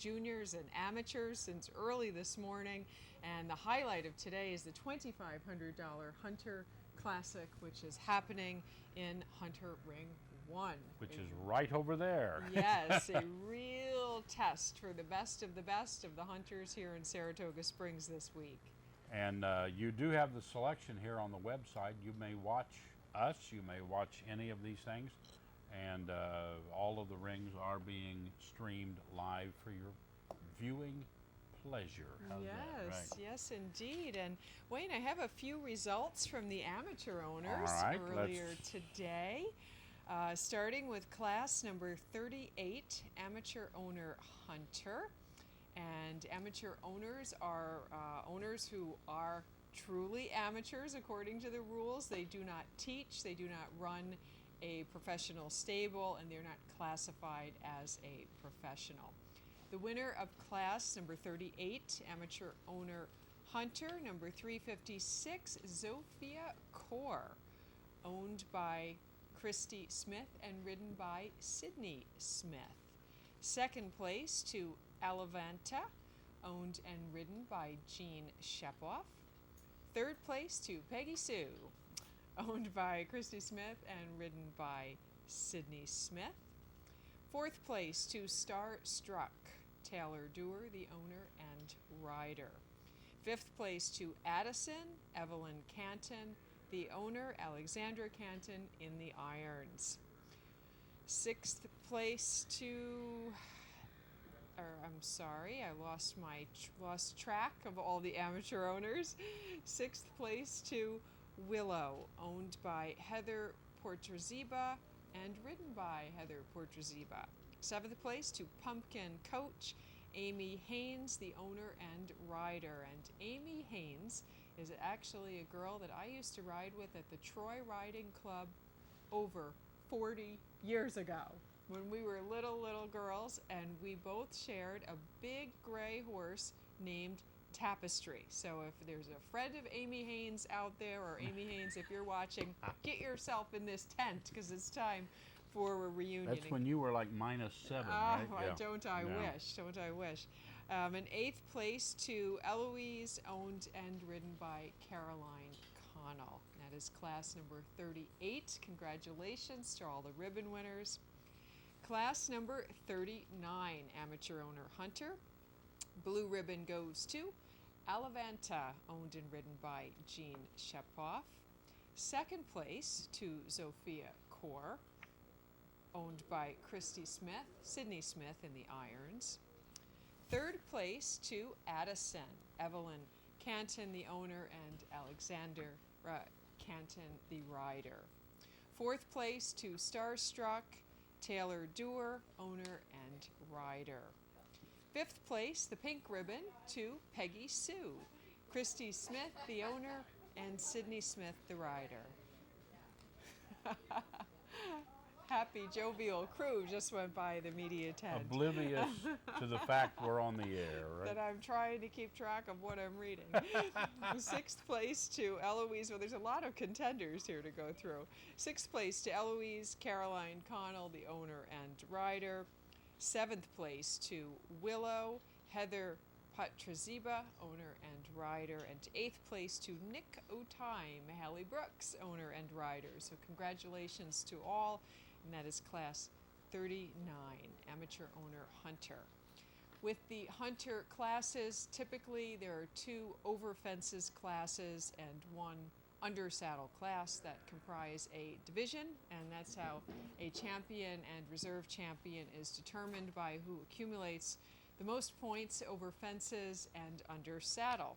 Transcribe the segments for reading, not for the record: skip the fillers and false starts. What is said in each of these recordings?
juniors and amateurs since early this morning. And the highlight of today is the $2,500 Hunter Classic, which is happening in Hunter Ring 1. Which is right over there. Yes, a real test for the best of the hunters here in Saratoga Springs this week. And you do have the selection here on the website. You may watch us, you may watch any of these things, and all of the rings are being streamed live for your viewing pleasure. How's Yes, that? Right. yes indeed. And Wayne, I have a few results from the amateur owners All right, earlier today. Starting with class number 38, Amateur Owner Hunter. And amateur owners are owners who are truly amateurs according to the rules. They do not teach, they do not run a professional stable, and they're not classified as a professional. The winner of class number 38, Amateur Owner Hunter, number 356, Zofia Kaur, owned by Christy Smith and ridden by Sydney Smith. Second place to Alavanta, owned and ridden by Jean Shepoff. Third place to Peggy Sue, owned by Christy Smith and ridden by Sydney Smith. Fourth place to Starstruck, Taylor Dewar, the owner and rider. Fifth place to Addison, Evelyn Canton, the owner, Alexandra Canton, in the irons. Sixth place to, I lost track of all the amateur owners. Sixth place to Willow, owned by Heather Portraziba and ridden by Heather Portraziba. Seventh place to Pumpkin Coach, Amy Haynes, the owner and rider. And Amy Haynes is actually a girl that I used to ride with at the Troy Riding Club over 40 years ago when we were little girls, and we both shared a big gray horse named Tapestry. So if there's a friend of Amy Haynes out there, or Amy Haynes, if you're watching, get yourself in this tent because it's time for a reunion. That's when you were like -7, right? Yeah. Don't I wish. And eighth place to Eloise, owned and ridden by Caroline Connell. That is class number 38. Congratulations to all the ribbon winners. Class number 39, Amateur Owner Hunter. Blue ribbon goes to Alavanta, owned and ridden by Jean Shepoff. Second place to Zofia Kaur, owned by Christy Smith, Sydney Smith in the irons. Third place to Addison, Evelyn Canton, the owner, and Alexander Canton, the rider. Fourth place to Starstruck, Taylor Dewar, owner and rider. Fifth place, the pink ribbon, to Peggy Sue, Christy Smith, the owner, and Sydney Smith, the rider. Happy, jovial crew just went by the media tent. Oblivious to the fact we're on the air, right? That I'm trying to keep track of what I'm reading. Sixth place to Eloise. Well, there's a lot of contenders here to go through. Sixth place to Eloise Caroline Connell, the owner and rider. Seventh place to Willow Heather Patraziba, owner and rider. And eighth place to Nick O'Time, Hallie Brooks, owner and rider. So congratulations to all. And that is class 39, Amateur Owner Hunter. With the hunter classes, typically there are 2 over fences classes and 1 under saddle class that comprise a division, and that's how a champion and reserve champion is determined, by who accumulates the most points over fences and under saddle.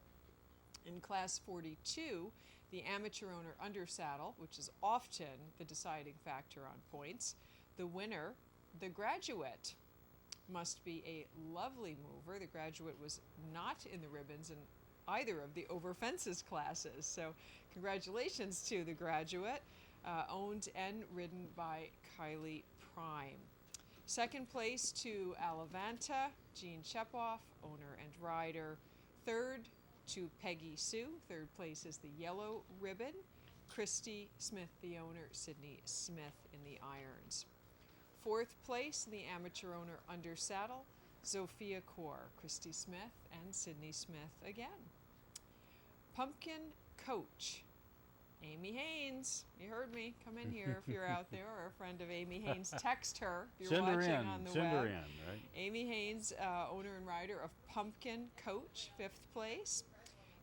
In class 42, the amateur owner under saddle, which is often the deciding factor on points, the winner, the graduate, must be a lovely mover. The graduate was not in the ribbons in either of the over fences classes. So congratulations to the graduate, owned and ridden by Kylie Prime. Second place to Alavanta, Jean Shepoff, owner and rider. Third to Peggy Sue. Third place is the yellow ribbon, Christy Smith, the owner, Sydney Smith in the irons. Fourth place in the amateur owner under saddle, Zofia Kaur, Christy Smith, and Sydney Smith again. Pumpkin Coach, Amy Haynes. You heard me. Come in here if you're out there or a friend of Amy Haynes. Text her if you're watching on the Send web. her in, right? Amy Haynes, owner and rider of Pumpkin Coach, 5th place.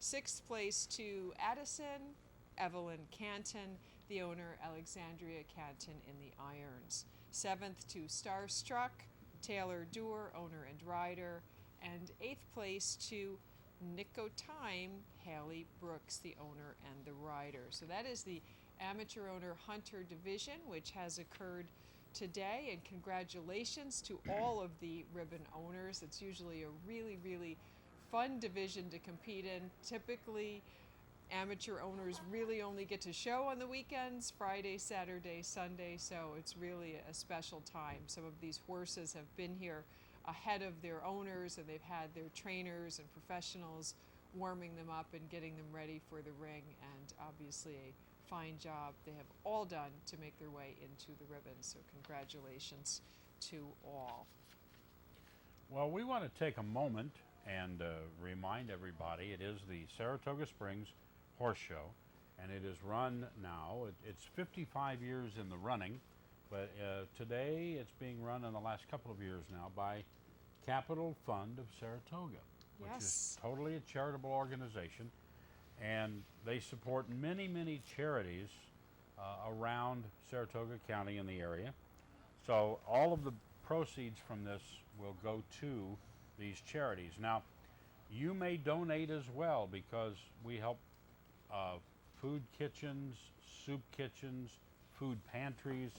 6th place to Addison Evelyn Canton, the owner Alexandria Canton in the Irons. 7th to Starstruck, Taylor Doer, owner and rider. And 8th place to Nico Time, Haley Brooks, the owner and the rider. So that is the Amateur Owner Hunter Division, which has occurred today. And congratulations to all of the ribbon owners. It's usually a really, really fun division to compete in. Typically, amateur owners really only get to show on the weekends, Friday, Saturday, Sunday, so it's really a special time. Some of these horses have been here ahead of their owners, and they've had their trainers and professionals warming them up and getting them ready for the ring, and obviously a fine job they have all done to make their way into the ribbon, so congratulations to all. Well, we want to take a moment and remind everybody it is the Saratoga Springs Horse Show, and it is run now. It's 55 years in the running, but today it's being run in the last couple of years now by Capital Fund of Saratoga, which is totally a charitable organization, and they support many, many charities around Saratoga County in the area. So all of the proceeds from this will go to these charities. Now, you may donate as well, because we help food kitchens, soup kitchens, food pantries,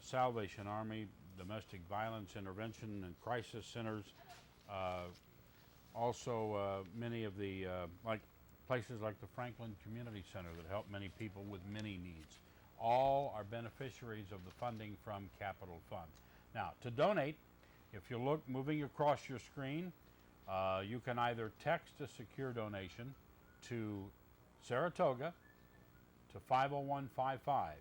Salvation Army, domestic violence intervention and crisis centers, also many of the like places like the Franklin Community Center that help many people with many needs. All are beneficiaries of the funding from Capital Fund. Now, to donate, if you look moving across your screen, you can either text a secure donation to Saratoga to 50155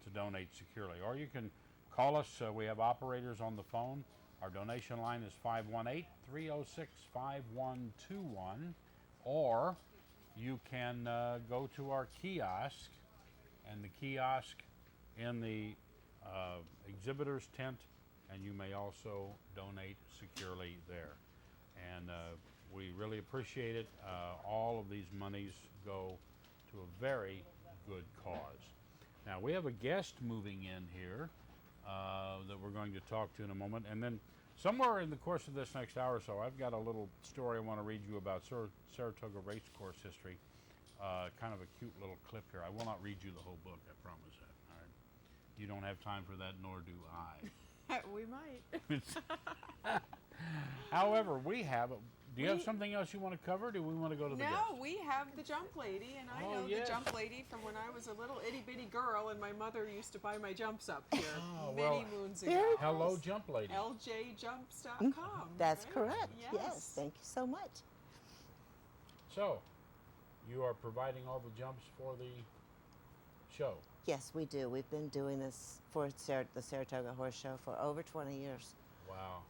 to donate securely, or you can call us. We have operators on the phone. Our donation line is 518-306-5121, or you can go to our kiosk, and the kiosk in the exhibitor's tent, and you may also donate securely there. And we really appreciate it. All of these monies go to a very good cause. Now, we have a guest moving in here that we're going to talk to in a moment, and then somewhere in the course of this next hour or so, I've got a little story I want to read you about Saratoga race course history. Kind of a cute little clip here. I will not read you the whole book, I promise that. All right. You don't have time for that, nor do I. We might. However, we have. Do you have something else you want to cover? Or do we want to go to the guest? No, we have the jump lady, and I know the jump lady from when I was a little itty bitty girl, and my mother used to buy my jumps up here many moons ago. Hello, jump lady. LJjumps.com. That's right? correct. Yes, thank you so much. So, you are providing all the jumps for the show. Yes, we do. We've been doing this for the Saratoga Horse Show for over 20 years. Wow.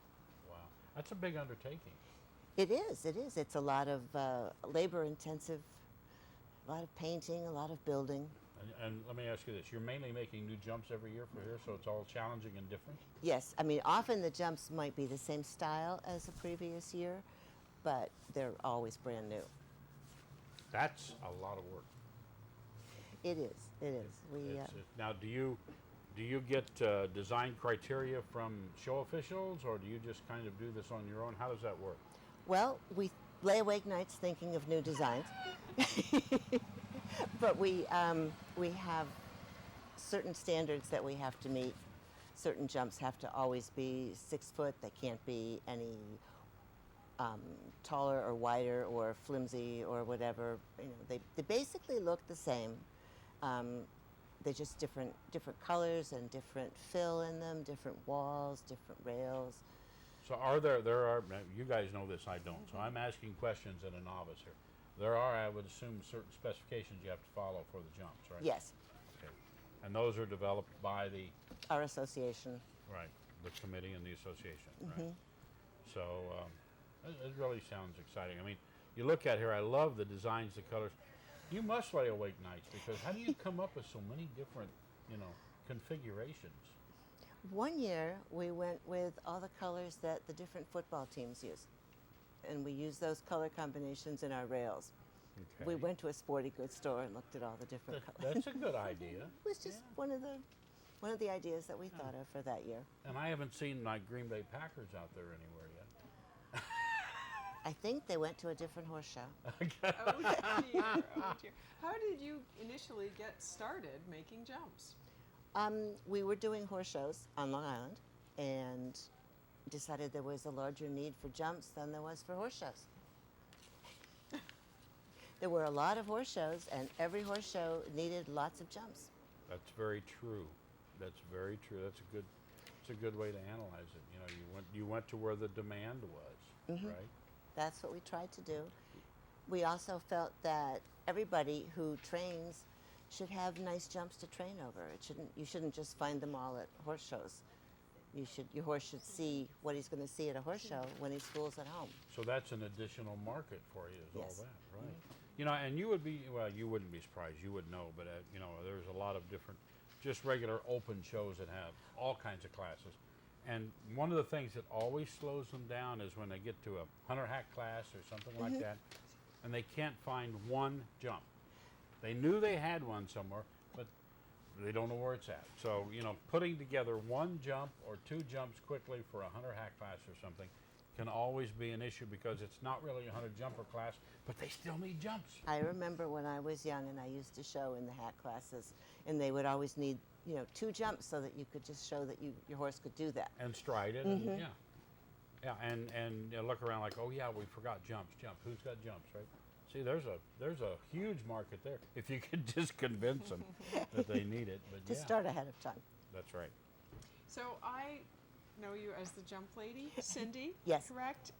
That's a big undertaking. It is. It's a lot of labor-intensive, a lot of painting, a lot of building. And let me ask you this. You're mainly making new jumps every year for here, so it's all challenging and different? Yes. I mean, often the jumps might be the same style as the previous year, but they're always brand new. That's a lot of work. It is. Now, do you get design criteria from show officials, or do you just kind of do this on your own? How does that work? Well, we lay awake nights thinking of new designs, but we have certain standards that we have to meet. Certain jumps have to always be 6 foot. They can't be any taller or wider or flimsy or whatever. You know, they basically look the same. They're just different colors and different fill in them, different walls, different rails. So there are, you guys know this, I don't, so I'm asking questions as a novice here. There are, I would assume, certain specifications you have to follow for the jumps, right? Yes. Okay. And those are developed by our association. Right, the committee and the association, right? So it really sounds exciting. I mean, you look at here, I love the designs, the colors. You must lay awake nights because how do you come up with so many different, configurations? One year we went with all the colors that the different football teams use, and we used those color combinations in our rails. Okay. We went to a sporting goods store and looked at all the different colors. That's a good idea. It was just one of the ideas that we thought of for that year. And I haven't seen my Green Bay Packers out there anywhere yet. I think they went to a different horse show. Oh dear, oh dear. How did you initially get started making jumps? We were doing horse shows on Long Island and decided there was a larger need for jumps than there was for horse shows. There were a lot of horse shows, and every horse show needed lots of jumps. That's very true. That's very true. It's a good way to analyze it. You went to where the demand was, Mhm. right? That's what we tried to do. We also felt that everybody who trains should have nice jumps to train over. You shouldn't just find them all at horse shows. Your horse should see what he's going to see at a horse show when he schools at home. So that's an additional market for you, is all Yes. that, right? And you wouldn't be surprised. You would know, but there's a lot of different, just regular open shows that have all kinds of classes. And one of the things that always slows them down is when they get to a hunter hack class or something like that, and they can't find one jump. They knew they had one somewhere, but they don't know where it's at. So, putting together one jump or two jumps quickly for a hunter hack class or something can always be an issue because it's not really a hunter jumper class, but they still need jumps. I remember when I was young and I used to show in the hack classes, and they would always need, two jumps so that you could just show that your horse could do that. And stride it, and and look around like, oh yeah, we forgot jumps. Who's got jumps, right? See, there's a huge market there if you could just convince them that they need it. But To start ahead of time. That's right. So I know you as the jump lady, Cindy. Yes. Correct?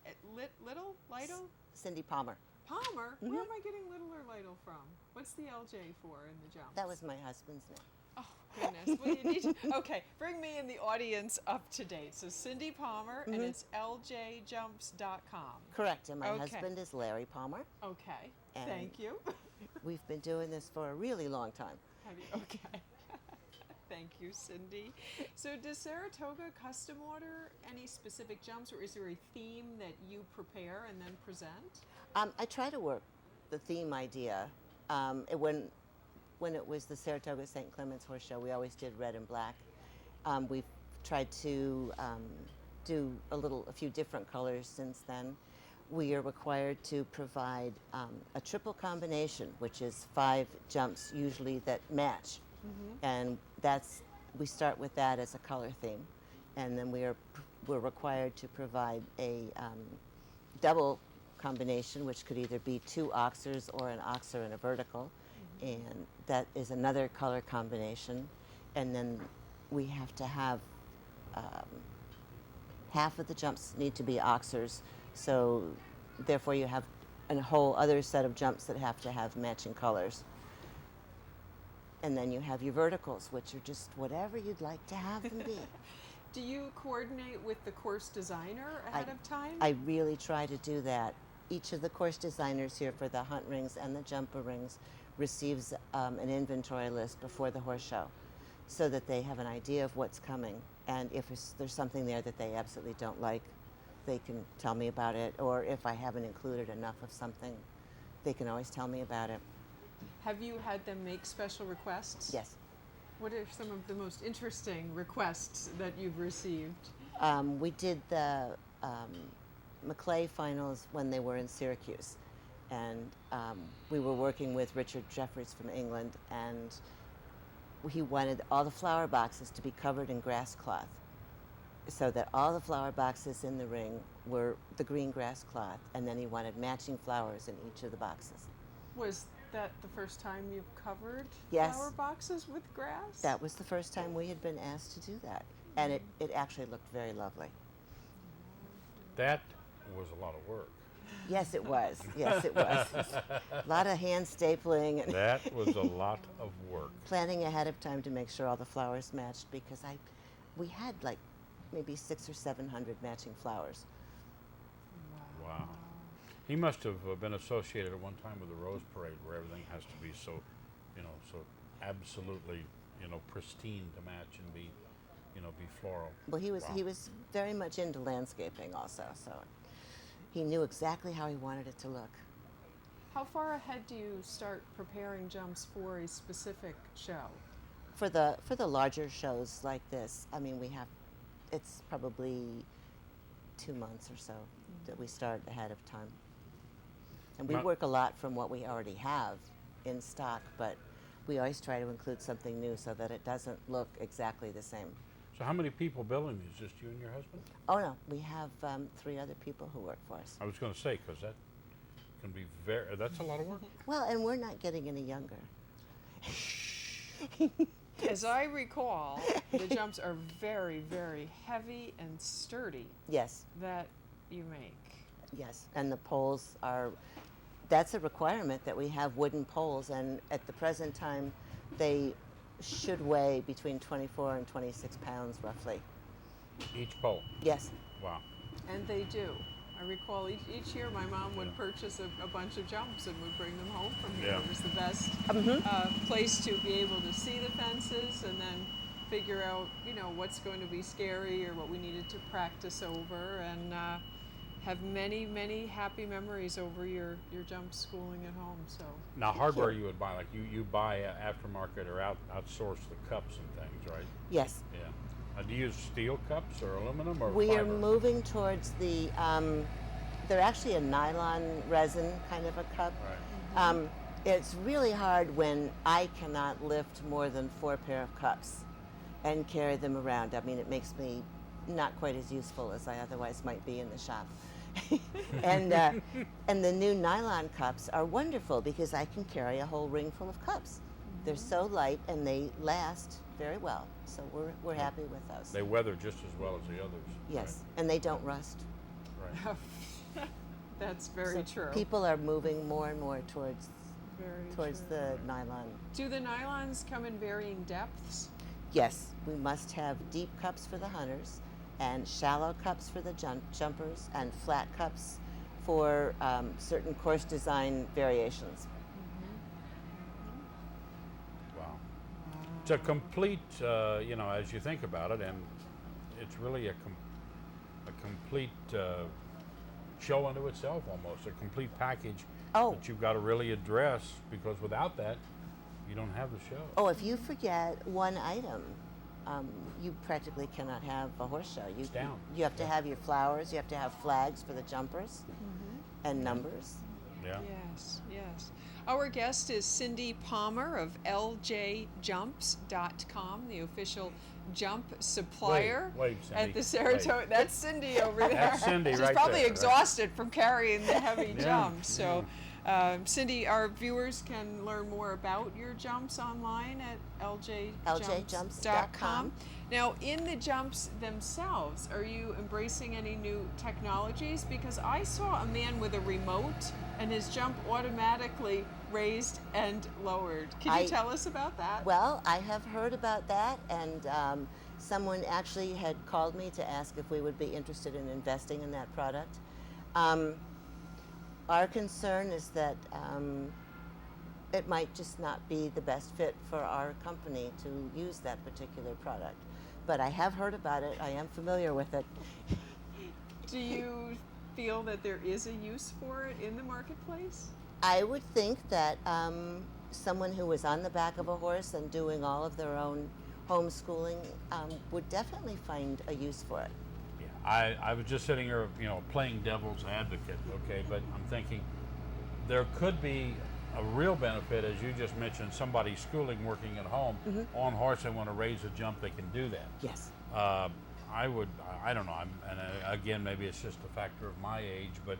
Lytle? Cindy Palmer. Palmer? Where am I getting Little or Lytle from? What's the LJ for in the jumps? That was my husband's name. Oh, goodness. Well, you need to, okay, bring me and the audience up to date. So Cindy Palmer, and it's ljjumps.com. Correct, and my Okay. husband is Larry Palmer. Okay, And- thank you. We've been doing this for a really long time. Okay. Thank you, Cindy. So does Saratoga custom order any specific jumps, or is there a theme that you prepare and then present? I try to work the theme idea. When it was the Saratoga St. Clements Horse Show, we always did red and black. We've tried to do a few different colors since then. We are required to provide a triple combination, which is 5 jumps usually that match. And we start with that as a color theme. And then we're required to provide a double combination, which could either be 2 oxers or an oxer and a vertical. And that is another color combination. And then we have to have half of the jumps need to be oxers. So therefore you have a whole other set of jumps that have to have matching colors. And then you have your verticals, which are just whatever you'd like to have them be. Do you coordinate with the course designer ahead of time? I really try to do that. Each of the course designers here for the hunt rings and the jumper rings receives an inventory list before the horse show so that they have an idea of what's coming. And if there's something there that they absolutely don't like, they can tell me about it. Or if I haven't included enough of something, they can always tell me about it. Have you had them make special requests? Yes. What are some of the most interesting requests that you've received? We did the McClay finals when they were in Syracuse. And we were working with Richard Jeffries from England, and he wanted all the flower boxes to be covered in grass cloth so that all the flower boxes in the ring were the green grass cloth, and then he wanted matching flowers in each of the boxes. Was that the first time you've covered Yes. flower boxes with grass? That was the first time we had been asked to do that, and it actually looked very lovely. That was a lot of work. Yes, it was. Yes, it was. A lot of hand stapling and That was a lot of work. planning ahead of time to make sure all the flowers matched, because we had like maybe 600 or 700 matching flowers. He must have been associated at one time with the Rose Parade, where everything has to be so, so absolutely, pristine to match and be, be floral. Well, he Wow. was very much into landscaping also, so he knew exactly how he wanted it to look. How far ahead do you start preparing jumps for a specific show? For the larger shows like this, I mean, it's probably 2 months or so that we start ahead of time. And we Not- work a lot from what we already have in stock, but we always try to include something new so that it doesn't look exactly the same. So how many people building these? Just you and your husband? Oh no, we have 3 other people who work for us. I was going to say, because that can be that's a lot of work. Well, and we're not getting any younger. As I recall, the jumps are very, very heavy and sturdy Yes, that you make. yes, and the poles that's a requirement that we have wooden poles, and at the present time, they should weigh between 24 and 26 pounds roughly. Each pole. Yes. Wow. And they do. I recall each year my mom would purchase a bunch of jumps and would bring them home from here. Yeah. It was the best place to be able to see the fences and then figure out, what's going to be scary or what we needed to practice over, and have many, many happy memories over your jump schooling at home. So Now, hardware you would buy, like you buy aftermarket or outsource the cups and things, right? Yes. Yeah. Do you use steel cups or aluminum or We are fiber? moving towards the, they're actually a nylon resin kind of a cup. Right. It's really hard when I cannot lift more than 4 pair of cups and carry them around. I mean, it makes me not quite as useful as I otherwise might be in the shop. and the new nylon cups are wonderful because I can carry a whole ring full of cups. They're so light and they last very well. So we're happy with those. They weather just as well as the others. Yes, and they don't rust. Right. Right. that's very So true. People are moving more and more towards Very true. the nylon. Do the nylons come in varying depths? Yes, we must have deep cups for the hunters, and shallow cups for the jumpers, and flat cups for certain course design variations. Wow. It's a complete, as you think about it, and it's really a complete show unto itself almost, a complete package Oh. that you've got to really address, because without that, you don't have the show. Oh, if you forget one item, you practically cannot have a horse show. It's down. You have to have your flowers, you have to have flags for the jumpers, and numbers. Yeah. Yes, yes. Our guest is Cindy Palmer of LJJumps.com, the official jump supplier Wait, Cindy. at the Saratoga. Wait. That's Cindy over there. That's Cindy She's right probably there, right. exhausted from carrying the heavy Yeah, jumps. So, Cindy, our viewers can learn more about your jumps online at LJJumps.com. Now, in the jumps themselves, are you embracing any new technologies? Because I saw a man with a remote and his jump automatically raised and lowered. Can you tell us about that? Well, I have heard about that, and someone actually had called me to ask if we would be interested in investing in that product. Our concern is that it might just not be the best fit for our company to use that particular product. But I have heard about it. I am familiar with it. Do you feel that there is a use for it in the marketplace? I would think that someone who was on the back of a horse and doing all of their own homeschooling would definitely find a use for it. Yeah. I was just sitting here, playing devil's advocate, okay, but I'm thinking there could be a real benefit, as you just mentioned, somebody schooling, working at home, on horse, they want to raise a jump, they can do that. Yes. I don't know, again, maybe it's just a factor of my age, but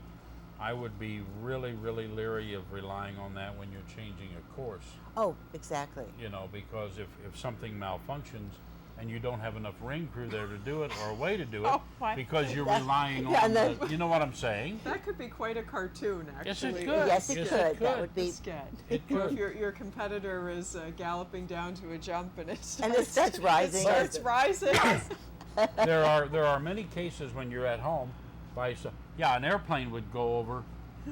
I would be really, really leery of relying on that when you're changing a course. Oh, exactly. Because if something malfunctions and you don't have enough ring crew there to do it or a way to do it, Oh, my. because you're relying yeah, on and then- you know what I'm saying? That could be quite a cartoon, Yes, it actually. could. Yes, it Yes, could. it That could. would be. Sketch. It Or if could. your competitor is galloping down to a jump and it And it starts rising. It starts rising. There are many cases when you're at home an airplane would go over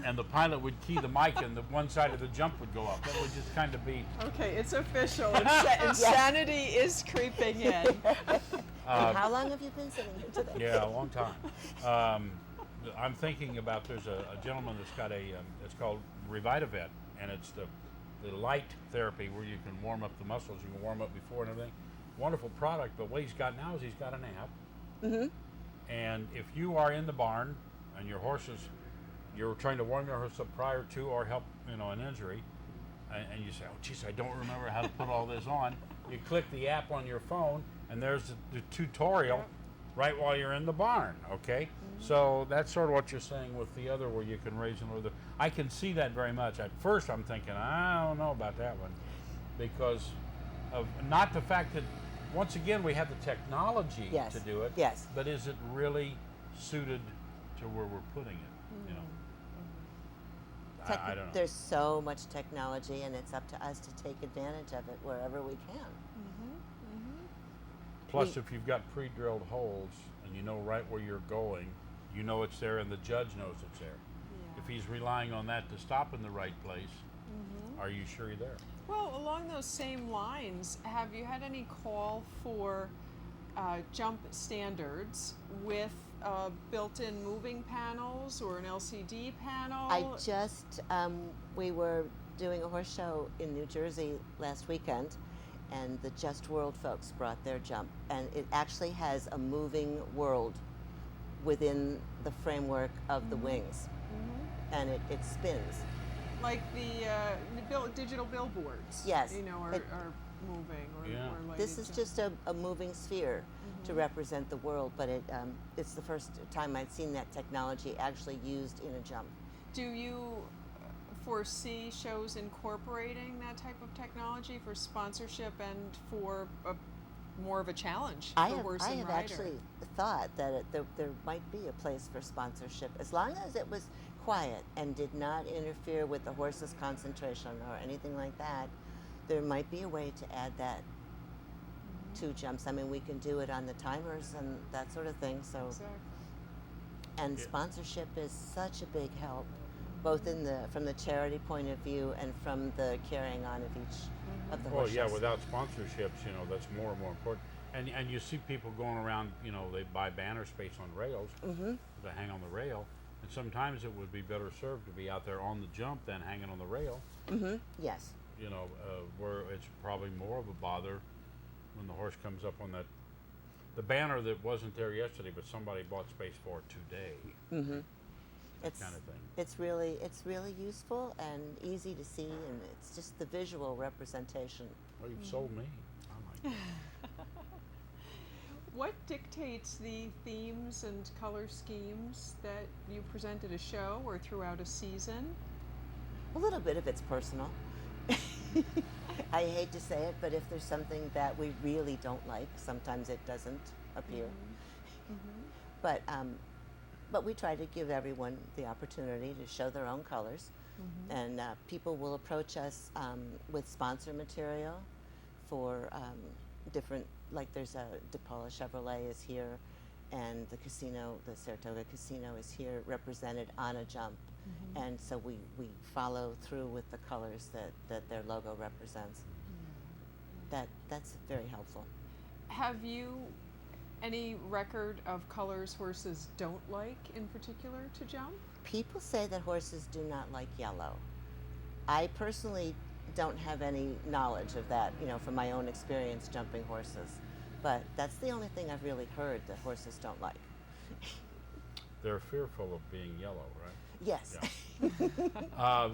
and the pilot would key the mic, and the one side of the jump would go up. That would just kind of be. Okay, it's official. Insanity is creeping in. And how long have you been sitting here today? Yeah, a long time. I'm thinking about there's a gentleman that's got it's called Revitavet, and it's the light therapy where you can warm up the muscles. You can warm up before and everything. Wonderful product, but what he's got now is he's got an app. Mm-hmm. And if you are in the barn and you're trying to warm your horse up prior to or help, an injury, and you say, oh, geez, I don't remember how to put all this on. You click the app on your phone, and there's the tutorial right while you're in the barn, okay? Mm-hmm. So that's sort of what you're saying with the other where you can raise and lower the... I can see that very much. At first, I'm thinking, I don't know about that one because of not the fact that, once again, we have the technology to do it, yes. but is it really suited to where we're putting it, I don't know. There's so much technology, and it's up to us to take advantage of it wherever we can. Plus, if you've got pre-drilled holes and you know right where you're going, you know it's there and the judge knows it's there. Yeah. If he's relying on that to stop in the right place, are you sure you're there? Well, along those same lines, have you had any call for jump standards with built-in moving panels or an LCD panel? I just, we were doing a horse show in New Jersey last weekend, and the Just World folks brought their jump, and it actually has a moving world within the framework of the wings, and it spins. Like the digital billboards, yes, are moving or lighted. This is just a moving sphere to represent the world, but it's the first time I've seen that technology actually used in a jump. Do you foresee shows incorporating that type of technology for sponsorship and for more of a challenge for horse and rider? I have actually thought that there might be a place for sponsorship, as long as it was quiet and did not interfere with the horse's concentration or anything like that. There might be a way to add that to jumps. I mean, we can do it on the timers and that sort of thing. So, and sponsorship is such a big help, both from the charity point of view and from the carrying on of each of the horses. Well, yeah, without sponsorships, that's more and more important. And you see people going around, they buy banner space on rails to hang on the rail. And sometimes it would be better served to be out there on the jump than hanging on the rail. Yes. Where it's probably more of a bother when the horse comes up on the banner that wasn't there yesterday, but somebody bought space for it today. That kind of thing. It's really useful and easy to see, and it's just the visual representation. Well, you've sold me. I like it. What dictates the themes and color schemes that you present at a show or throughout a season? A little bit of it's personal. I hate to say it, but if there's something that we really don't like, sometimes it doesn't appear. But we try to give everyone the opportunity to show their own colors, and people will approach us with sponsor material for different. Like there's a DePaula Chevrolet is here, and the casino, the Saratoga Casino, is here represented on a jump. And so we follow through with the colors that their logo represents. That's very helpful. Have you any record of colors horses don't like in particular to jump? People say that horses do not like yellow. I personally don't have any knowledge of that, from my own experience jumping horses. But that's the only thing I've really heard that horses don't like. They're fearful of being yellow, right? Yes. Yeah.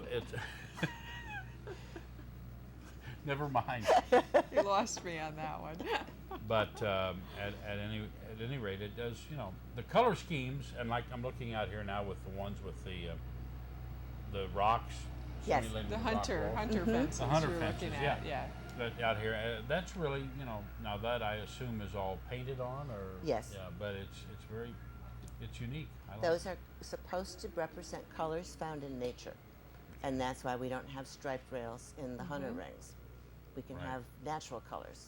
Never mind. You lost me on that one. But at any rate, it does. The color schemes, and like I'm looking out here now with the ones with the rocks. Yes. The hunter fences. The hunter you're fences. looking at, yeah. But out here, that's really now that I assume is all painted on, or yes. Yeah, but it's unique. Those are supposed to represent colors found in nature, and that's why we don't have striped rails in the hunter rings. We can have natural colors.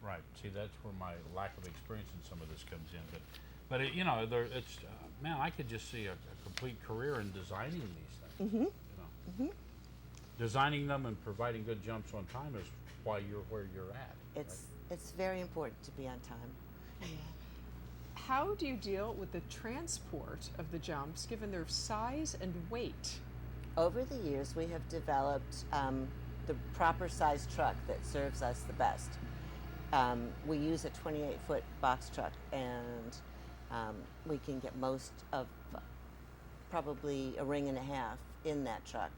Right. See, that's where my lack of experience in some of this comes in. But But it, it's man, I could just see a complete career in designing these things. Mm-hmm. Designing them and providing good jumps on time is why you're where you're at. It's very important to be on time. Yeah. How do you deal with the transport of the jumps, given their size and weight? Over the years, we have developed the proper size truck that serves us the best. We use a 28-foot box truck, and we can get most of probably a ring and a half in that truck.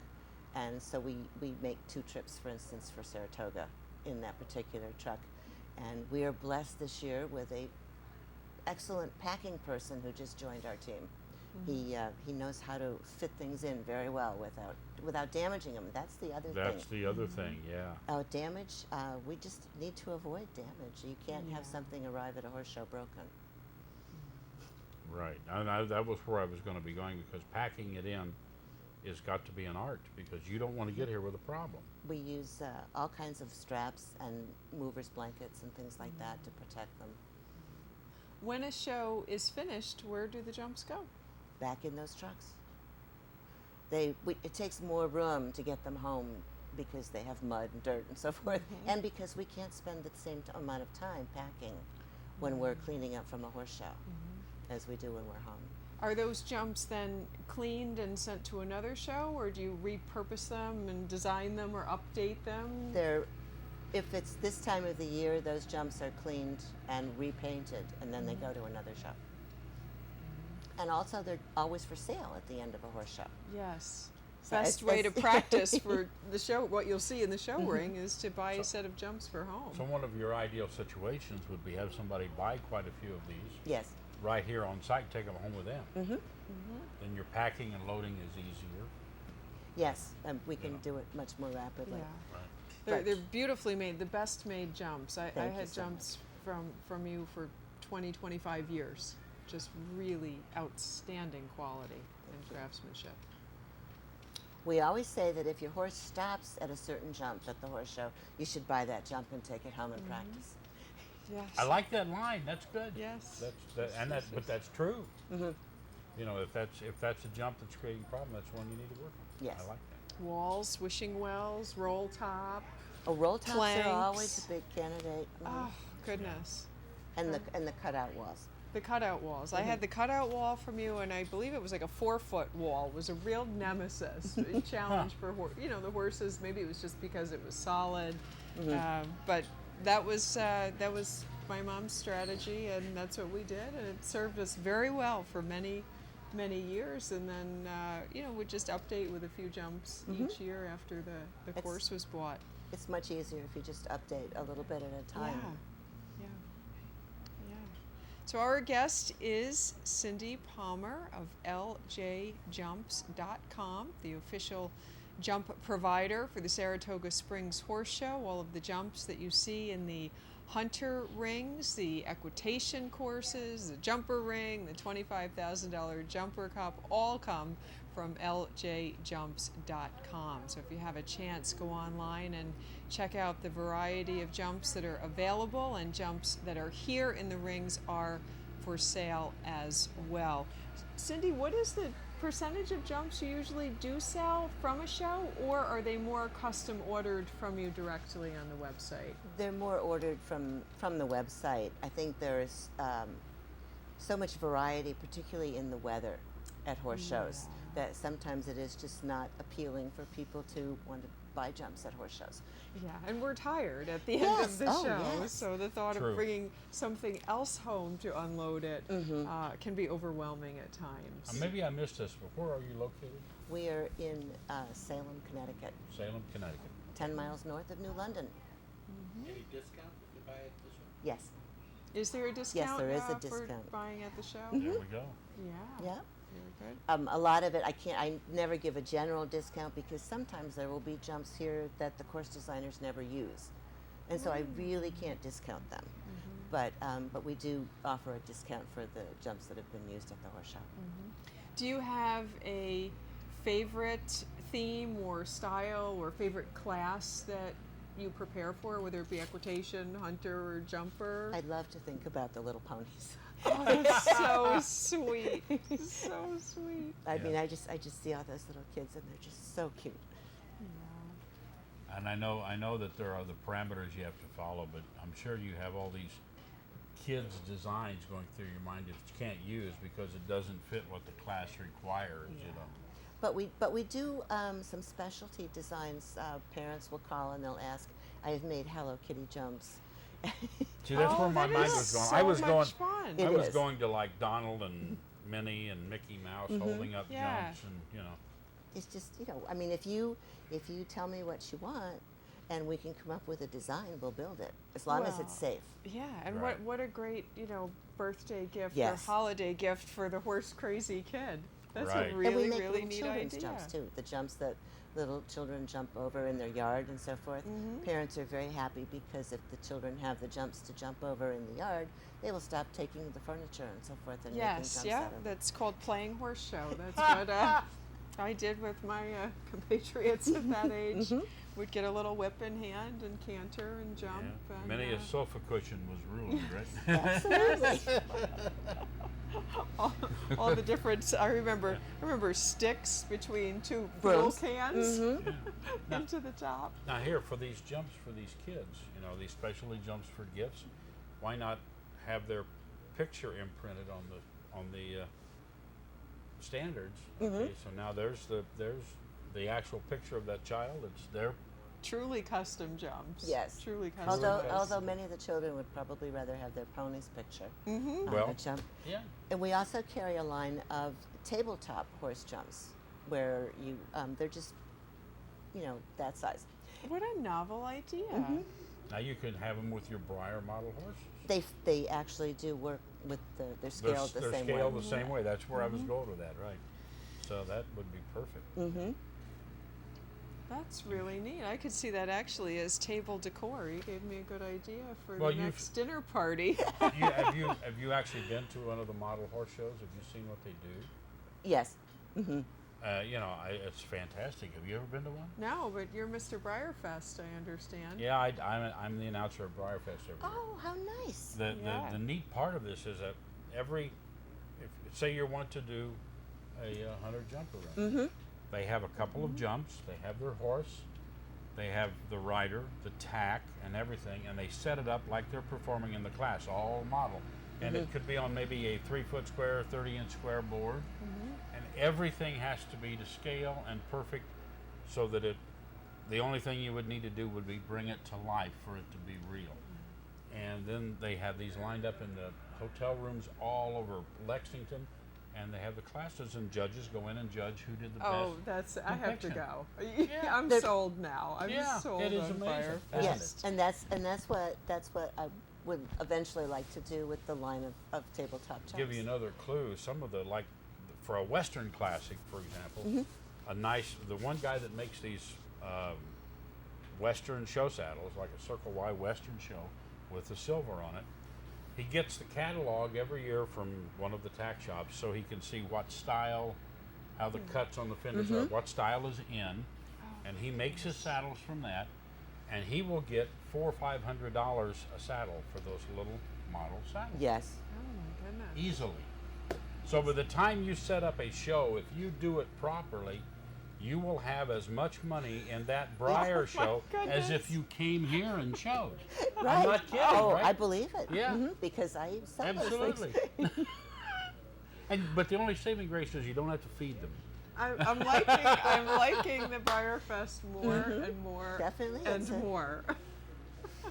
And so we make 2 trips, for instance, for Saratoga in that particular truck. And we are blessed this year with a excellent packing person who just joined our team. He knows how to fit things in very well without damaging them. That's the other thing. That's the other thing, yeah. Damage, we just need to avoid damage. You can't have something arrive at a horse show broken. Right. That was where I was going to be going, because packing it in has got to be an art, because you don't want to get here with a problem. We use all kinds of straps and movers blankets and things like that to protect them. When a show is finished, where do the jumps go? Back in those trucks. It takes more room to get them home because they have mud and dirt and so forth, and because we can't spend the same amount of time packing when we're cleaning up from a horse show as we do when we're home. Are those jumps then cleaned and sent to another show, or do you repurpose them and design them or update them? If it's this time of the year, those jumps are cleaned and repainted, and then they go to another show. And also, they're always for sale at the end of a horse show. Yes. So Best way to practice for the show, what you'll see in the show ring, is to buy a set of jumps for home. So one of your ideal situations would be have somebody buy quite a few of these. Yes. Right here on site, take them home with them. Then your packing and loading is easier. Yes, we can do it much more rapidly. Yeah. Right. They're beautifully made, the best made jumps. I Thank you had so jumps from you for 25 years. Just really outstanding quality and craftsmanship. We always say that if your horse stops at a certain jump at the horse show, you should buy that jump and take it home and practice. Yes. I like that line. That's good. Yes. But that's true. If that's a jump that's creating a problem, that's one you need to work on. Yes. I like that. Walls, wishing wells, roll top. Roll tops Planks. are always a big candidate. Oh goodness. And the cutout walls. The cutout walls. I had the cutout wall from you, and I believe it was like a 4-foot wall. It was a real nemesis, a challenge for the horses. Maybe it was just because it was solid, but that was my mom's strategy, and that's what we did, and it served us very well for many years. And then we'd just update with a few jumps each year after the course was bought. It's much easier if you just update a little bit at a time. Yeah. So our guest is Cindy Palmer of LJJumps.com, the official jump provider for the Saratoga Springs Horse Show. All of the jumps that you see in the hunter rings, the equitation courses, the jumper ring, the $25,000 jumper cup, all come from LJJumps.com. So if you have a chance, go online and check out the variety of jumps that are available, and jumps that are here in the rings are for sale as well. Cindy, what is the percentage of jumps you usually do sell from a show, or are they more custom ordered from you directly on the website? They're more ordered from the website. I think there's so much variety, particularly in the weather at horse shows, that sometimes it is just not appealing for people to want to buy jumps at horse shows. Yeah, and we're tired at the end of the show, so the thought True. of bringing something else home to unload it can be overwhelming at times. Maybe I missed this, but where are you located? We are in Salem, Connecticut, Salem, Connecticut. 10 miles north of New London. Any discount if you buy at the show? Yes. Is there a discount? there is a for discount. buying at the show? There we go. Yeah. Yeah. Very good. A lot of it, I never give a general discount, because sometimes there will be jumps here that the course designers never use. And so I really can't discount them. But we do offer a discount for the jumps that have been used at the horse show. Do you have a favorite theme or style or favorite class that you prepare for, whether it be equitation, hunter, or jumper? I'd love to think about the little ponies. Oh, that's so sweet. So sweet. I mean, Yeah. I just see all those little kids, and they're just so cute. And I know that there are the parameters you have to follow, but I'm sure you have all these kids' designs going through your mind that you can't use because it doesn't fit what the class requires, you know. But we do some specialty designs. Parents will call and they'll ask. I have made Hello Kitty jumps. See, that's where my that mind is was going. So I was much going. fun. It I was is. going to like Donald and Minnie and Mickey Mouse holding up Yeah. jumps, and you know. It's just, I mean, if you tell me what you want, and we can come up with a design, we'll build it as long as it's Well, safe. Yeah, and Right. what a great birthday gift Yes. or holiday gift for the horse crazy kid. That's Right. a And really and we make really little neat children's idea. jumps too. The jumps that little children jump over in their yard and so forth. Parents are very happy because if the children have the jumps to jump over in the yard, they will stop taking the furniture and so forth and making Yes, jumps yeah, out of it. that's called playing horse show. That's what I did with my compatriots at that age. Would get a little whip in hand and canter and jump. Yeah. And, Many a sofa cushion was ruined, right? Absolutely. all the different. I remember sticks between two fuel Brooms. cans Now- into the top. Now here, for these jumps for these kids, these specialty jumps for gifts, why not have their picture imprinted on the standards? Okay, so now there's the actual picture of that child. It's their Truly custom jumps. Yes. Truly custom. Although, Yes. although many of the children would probably rather have their pony's picture on Well, the jump. yeah. And we also carry a line of tabletop horse jumps where they're just, that size. What a novel idea. Now you can have them with your Breyer model horses. They actually do work with they're They're scaled the they're same scaled way. the same way. That's where I was going with that, right? So that would be perfect. Mm-hmm. That's really neat. I could see that actually as table decor. You gave me a good idea for Well, the you've- next dinner party. Have you actually been to one of the model horse shows? Have you seen what they do? Yes. Mm-hmm. It's fantastic. Have you ever been to one? No, but you're Mr. Breyerfest, I understand. Yeah, I'm the announcer of Breyerfest every year. Oh, how nice. The neat part of this is that if say you want to do a 100 jumper run, Mm-hmm. they have a couple of jumps. They have their horse, they have the rider, the tack, and everything, and they set it up like they're performing in the class, all model. And it could be on maybe a 3-foot square, 30-inch square board, and everything has to be to scale and perfect, so that the only thing you would need to do would be bring it to life for it to be real. And then they have these lined up in the hotel rooms all over Lexington, and they have the classes, and judges go in and judge who did the Oh, best. I have to depiction. go. Yeah. I'm They're- sold now. I'm Yeah, sold it is on amazing. Breyerfest. Yes, and that's what I would eventually like to do with the line of tabletop jumps. Give you another clue. Some of for a Western classic, for example, the one guy that makes these Western show saddles, like a Circle Y Western show with the silver on it, he gets the catalog every year from one of the tack shops, so he can see what style, how the cuts on the fenders are, what style is in, and he makes his saddles from that, and he will get $400 or $500 a saddle for those little model saddles. Yes. Oh my goodness. Easily. So by the time you set up a show, if you do it properly, you will have as much money in that Breyer show as if goodness. you came here and showed. Right. I'm not kidding, Oh, right? I believe it. Yeah. Because I sell those Absolutely. things. But the only saving grace is you don't have to feed them. I'm liking the Breyerfest more and more Definitely, and it's a- more.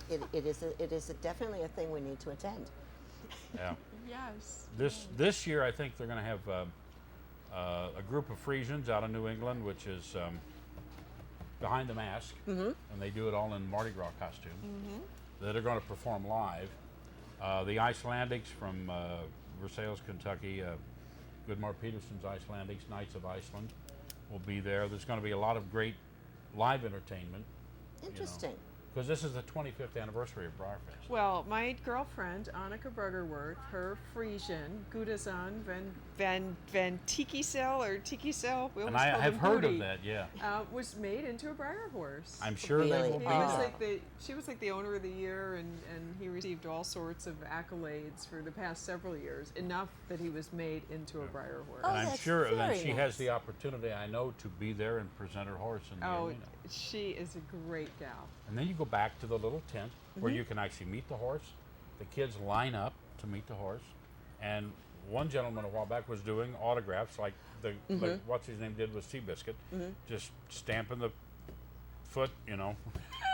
It is definitely a thing we need to attend. Yeah. Yes. This year, I think they're going to have a group of Frisians out of New England, which is behind the mask, and they do it all in Mardi Gras costume, that are going to perform live. The Icelandics from Versailles, Kentucky, Goodmar Peterson's Icelandics, Knights of Iceland, will be there. There's going to be a lot of great live entertainment. Interesting. Because this is the 25th anniversary of Briarfest. Well, my girlfriend, Annika Bruggerworth, her Friesian, Gudazan van Tikisel or Tikisel, we And always I call have them heard of Booty, that, yeah. was made into a Briar horse. I'm sure they Really? will be He was there. she was like the owner of the year, and he received all sorts of accolades for the past several years, enough that he was made into a Briar horse. Oh, And I'm that's sure that very she nice. has the opportunity, I know, to be there and present her horse in the arena. She is a great gal. And then you go back to the little tent where Mm-hmm. you can actually meet the horse. The kids line up to meet the horse. And one gentleman a while back was doing autographs like Mm-hmm. like what's his name did with Seabiscuit, just stamping the foot,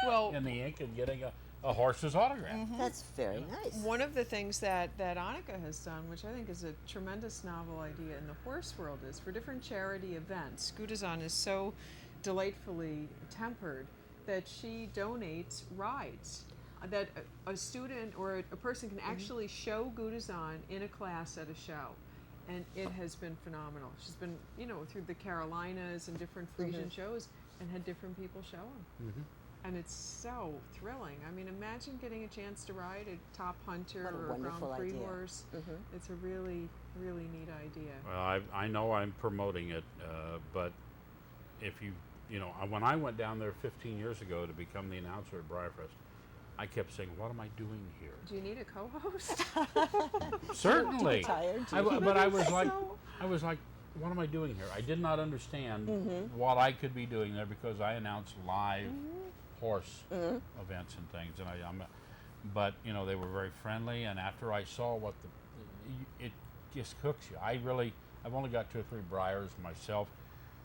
Well, in the ink and getting a horse's autograph. That's very nice. one of the things that Annika has done, which I think is a tremendous novel idea in the horse world, is for different charity events. Gudazan is so delightfully tempered that she donates rides. That a student or a person can actually show Gudazan in a class at a show. And it has been phenomenal. She's been, through the Carolinas and different Frisian shows and had different people show them. And it's so thrilling. I mean, imagine getting a chance to ride a top hunter What a or a wonderful Grand Prix idea. horse. It's a really, really neat idea. Well, I know I'm promoting it, but if when I went down there 15 years ago to become the announcer at Briarfest, I kept saying, "What am I doing here?" Do you need a co-host? Certainly. Tired? But I was like, what am I doing here? I did not understand what I could be doing there because I announced live horse events and things, and but they were very friendly. And after I saw it just hooks you. I've only got 2 or 3 Briars myself,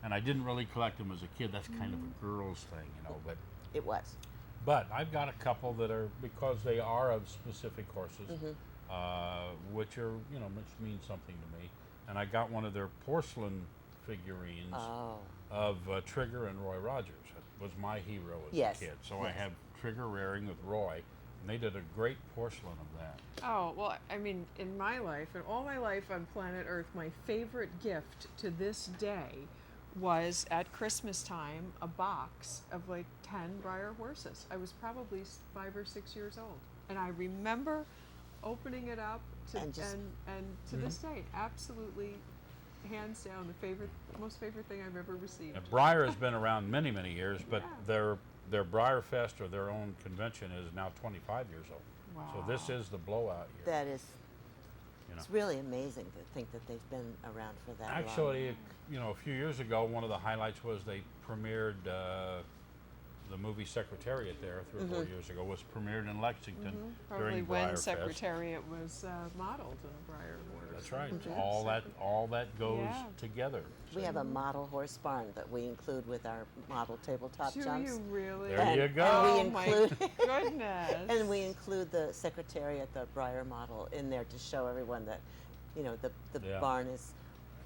and I didn't really collect them as a kid. That's kind of a girl's thing, but. It was. But I've got a couple that are, because they are of specific horses, which mean something to me. And I got one of their porcelain figurines Oh. of Trigger and Roy Rogers. That was my hero as Yes, a kid. So I yes. have Trigger rearing with Roy, and they did a great porcelain of that. Oh, well, I mean, in my life, in all my life on planet Earth, my favorite gift to this day was at Christmas time a box of like 10 Briar horses. I was probably 5 or 6 years old. And I remember opening it up And just- and to this day, absolutely, hands down, the most favorite thing I've ever received. Now, Briar has been around many, many years, but Yeah. their Briarfest or their own convention is now 25 years old. So this Wow. is the blowout year. That is. You know. It's really amazing to think that they've been around for that long. Actually, a few years ago, one of the highlights was they premiered the movie Secretariat there 3 or 4 years ago. Was premiered in Lexington Probably during when Briarfest. Secretariat was modeled in a Briar horse. That's right. Mhm. All that goes Yeah. together. We have a model horse barn that we include with our model tabletop Do jumps. you really? There And- you go. Oh And we my include goodness. and we include the Secretariat, the Briar model, in there to show everyone that, the Yeah. barn is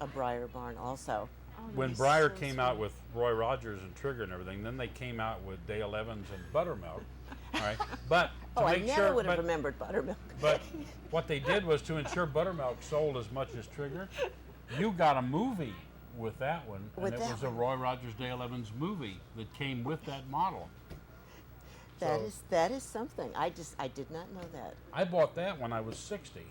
a Briar barn also. Oh, When that's Briar so came out sweet. with Roy Rogers and Trigger and everything, then they came out with Dale Evans and Buttermilk. All right, but to Oh, I make never sure, would have but, remembered Buttermilk. but what they did was to ensure Buttermilk sold as much as Trigger. You got a movie with that one, and With it that was a one. Roy Rogers Dale Evans movie that came with that model. That So- is something. I did not know that. I bought that when I was 60.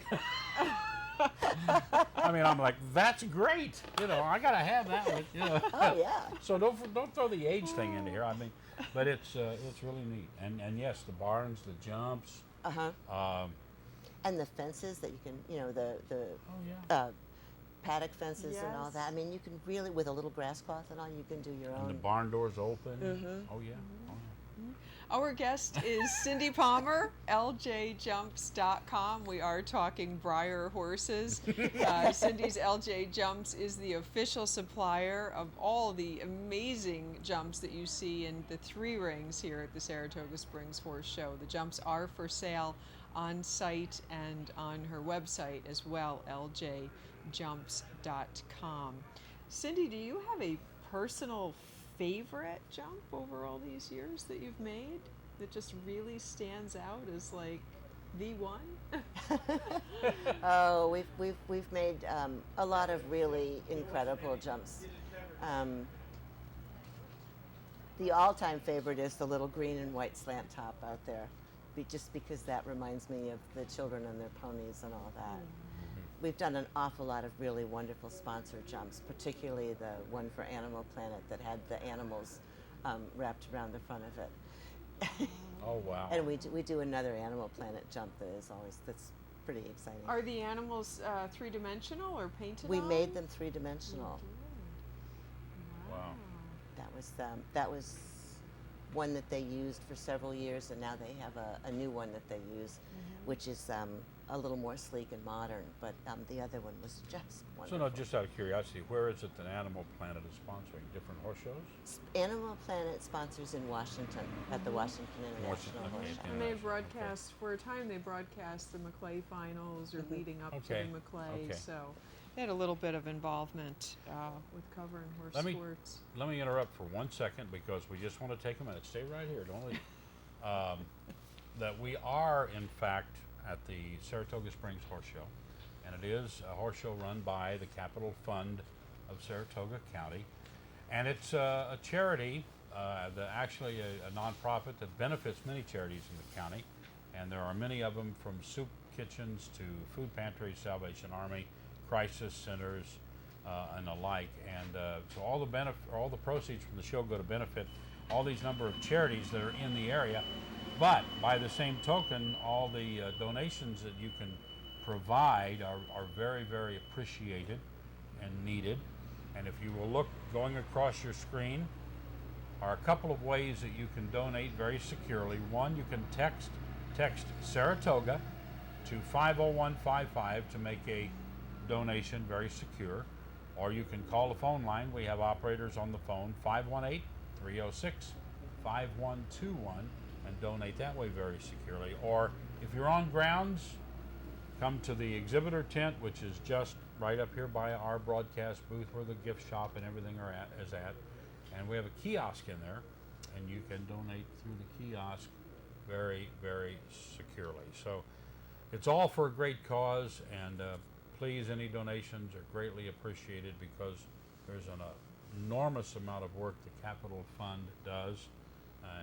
I mean, I'm like, that's great. I gotta have that one. Oh yeah. So don't throw the age thing into here. I mean, but it's really neat. And yes, the barns, the jumps. Uh-huh. And the fences that you can, the Yeah. paddock fences and all Yes. that. I mean, you can really, with a little grass cloth and all, you can do your And the own. barn doors open. Mhm. Oh yeah. Our guest is Cindy Palmer, ljjumps.com. We are talking Briar horses. Cindy's LJ Jumps is the official supplier of all the amazing jumps that you see in the 3 rings here at the Saratoga Springs Horse Show. The jumps are for sale on site and on her website as well, ljjumps.com. Cindy, do you have a personal favorite jump over all these years that you've made that just really stands out as like the one? Oh, we've made a lot of really incredible jumps. The all-time favorite is the little green and white slant top out there, just because that reminds me of the children and their ponies and all that. We've done an awful lot of really wonderful sponsor jumps, particularly the one for Animal Planet that had the animals wrapped around the front of it. Oh, wow. And we do another Animal Planet jump that's pretty exciting. Are the animals three-dimensional or painted We on? made them three-dimensional. Wow. That was one that they used for several years, and now they have a new one that they use, which is a little more sleek and modern. But the other one was just So wonderful. now, just out of curiosity, where is it that Animal Planet is sponsoring? Different horse shows? Animal Planet sponsors in Washington at the Washington International Washington, Horse okay. Show. And they Okay. broadcast, for a time they broadcast the Maclay finals or leading up to Okay. the Maclay, Okay. so they had a little bit of involvement with covering horse Let me- sports. Let me interrupt for 1 second because we just want to take a minute. Stay right here, don't leave. That we are, in fact, at the Saratoga Springs Horse Show, and it is a horse show run by the Capital Fund of Saratoga County, and it's a charity, actually a nonprofit that benefits many charities in the county, and there are many of them, from soup kitchens to food pantries, Salvation Army, crisis centers, and the like. And so all the proceeds from the show go to benefit all these number of charities that are in the area. But by the same token, all the donations that you can provide are very, very appreciated and needed. And if you will look going across your screen, are a couple of ways that you can donate very securely. One, you can text Saratoga to 50155 to make a donation very secure, or you can call the phone line. We have operators on the phone, 518-306-5121, and donate that way very securely. Or if you're on grounds, come to the exhibitor tent, which is just right up here by our broadcast booth where the gift shop and everything is at. And we have a kiosk in there, and you can donate through the kiosk very, very securely. So it's all for a great cause, and please, any donations are greatly appreciated because there's an enormous amount of work the Capital Fund does.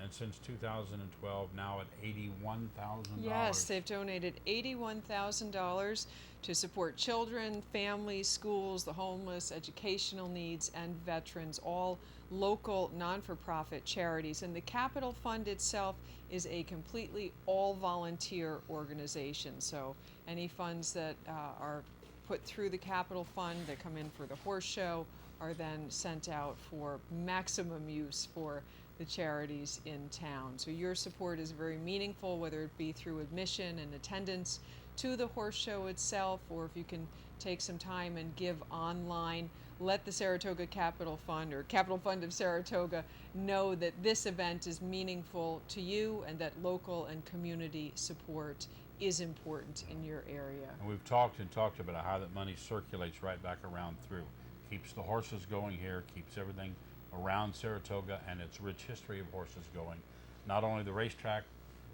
And since 2012, now at $81,000. Yes, they've donated $81,000 to support children, families, schools, the homeless, educational needs, and veterans, all local non-for-profit charities. And the Capital Fund itself is a completely all-volunteer organization. So any funds that are put through the Capital Fund that come in for the horse show are then sent out for maximum use for the charities in town. So your support is very meaningful, whether it be through admission and attendance to the horse show itself, or if you can take some time and give online. Let the Saratoga Capital Fund or Capital Fund of Saratoga know that this event is meaningful to you and that local and community support is important in your area. And we've talked about how that money circulates right back around through. Keeps the horses going here, keeps everything around Saratoga and its rich history of horses going. Not only the racetrack,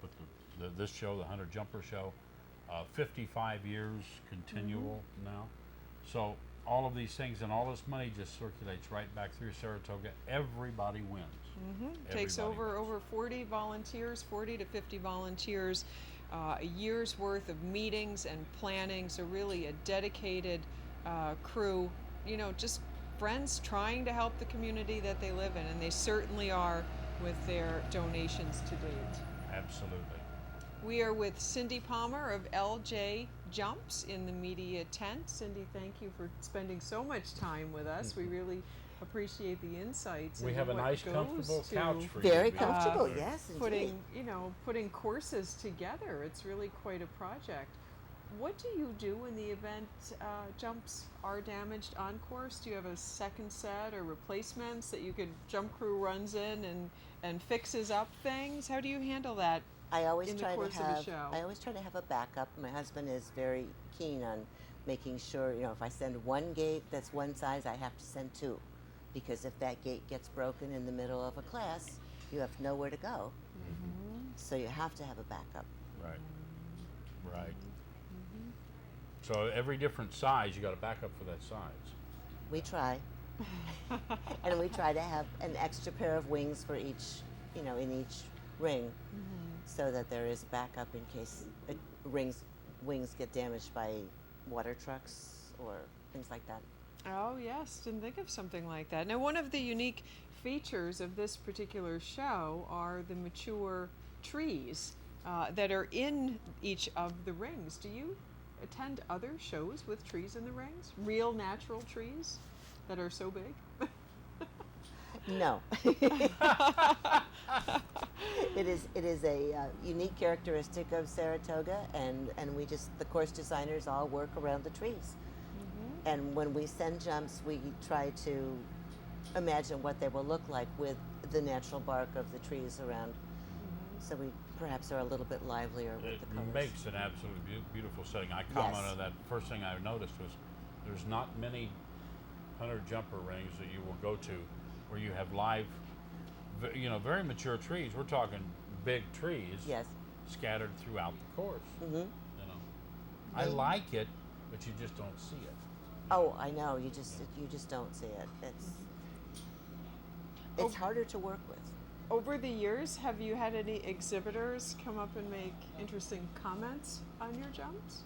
but this show, the Hunter Jumper Show, 55 years continual now. So all of these things and all this money just circulates right back through Saratoga. Everybody wins. Takes Everybody wins. over 40 volunteers, 40 to 50 volunteers, a year's worth of meetings and planning. So really a dedicated crew, just friends trying to help the community that they live in, and they certainly are with their donations to date. Absolutely. We are with Cindy Palmer of LJ Jumps in the media tent. Cindy, thank you for spending so much time with us. We really appreciate the insights. We into have a what nice, goes comfortable to couch for you. Very to be on. comfortable, yes, indeed. putting courses together. It's really quite a project. What do you do when the event jumps are damaged on course? Do you have a second set or replacements that you could jump crew runs in and fixes up things? How do you handle that? I always in the try course to of the have show? I always try to have a backup. My husband is very keen on making sure, if I send one gate that's one size, I have to send two, because if that gate gets broken in the middle of a class, you have nowhere to go. So you have to have a backup. Right. So every different size, you got to back up for that size. We try. And we try to have an extra pair of wings for each, in each ring, so that there is backup in case wings get damaged by water trucks or things like that. Oh yes, didn't think of something like that. Now, one of the unique features of this particular show are the mature trees that are in each of the rings. Do you attend other shows with trees in the rings? Real natural trees that are so big? No. It is a unique characteristic of Saratoga, and the course designers all work around the trees. And when we send jumps, we try to imagine what they will look like with the natural bark of the trees around. So we perhaps are a little bit livelier with the colors. It makes an absolutely beautiful setting. I commented on that. First thing I noticed was there's not many hunter jumper rings that you will go to where you have live, very mature trees. We're talking big trees. Yes. Scattered throughout the course. I like it, but you just don't see it. Oh, I know. You just don't see it. It's harder to work with. Over the years, have you had any exhibitors come up and make interesting comments on your jumps?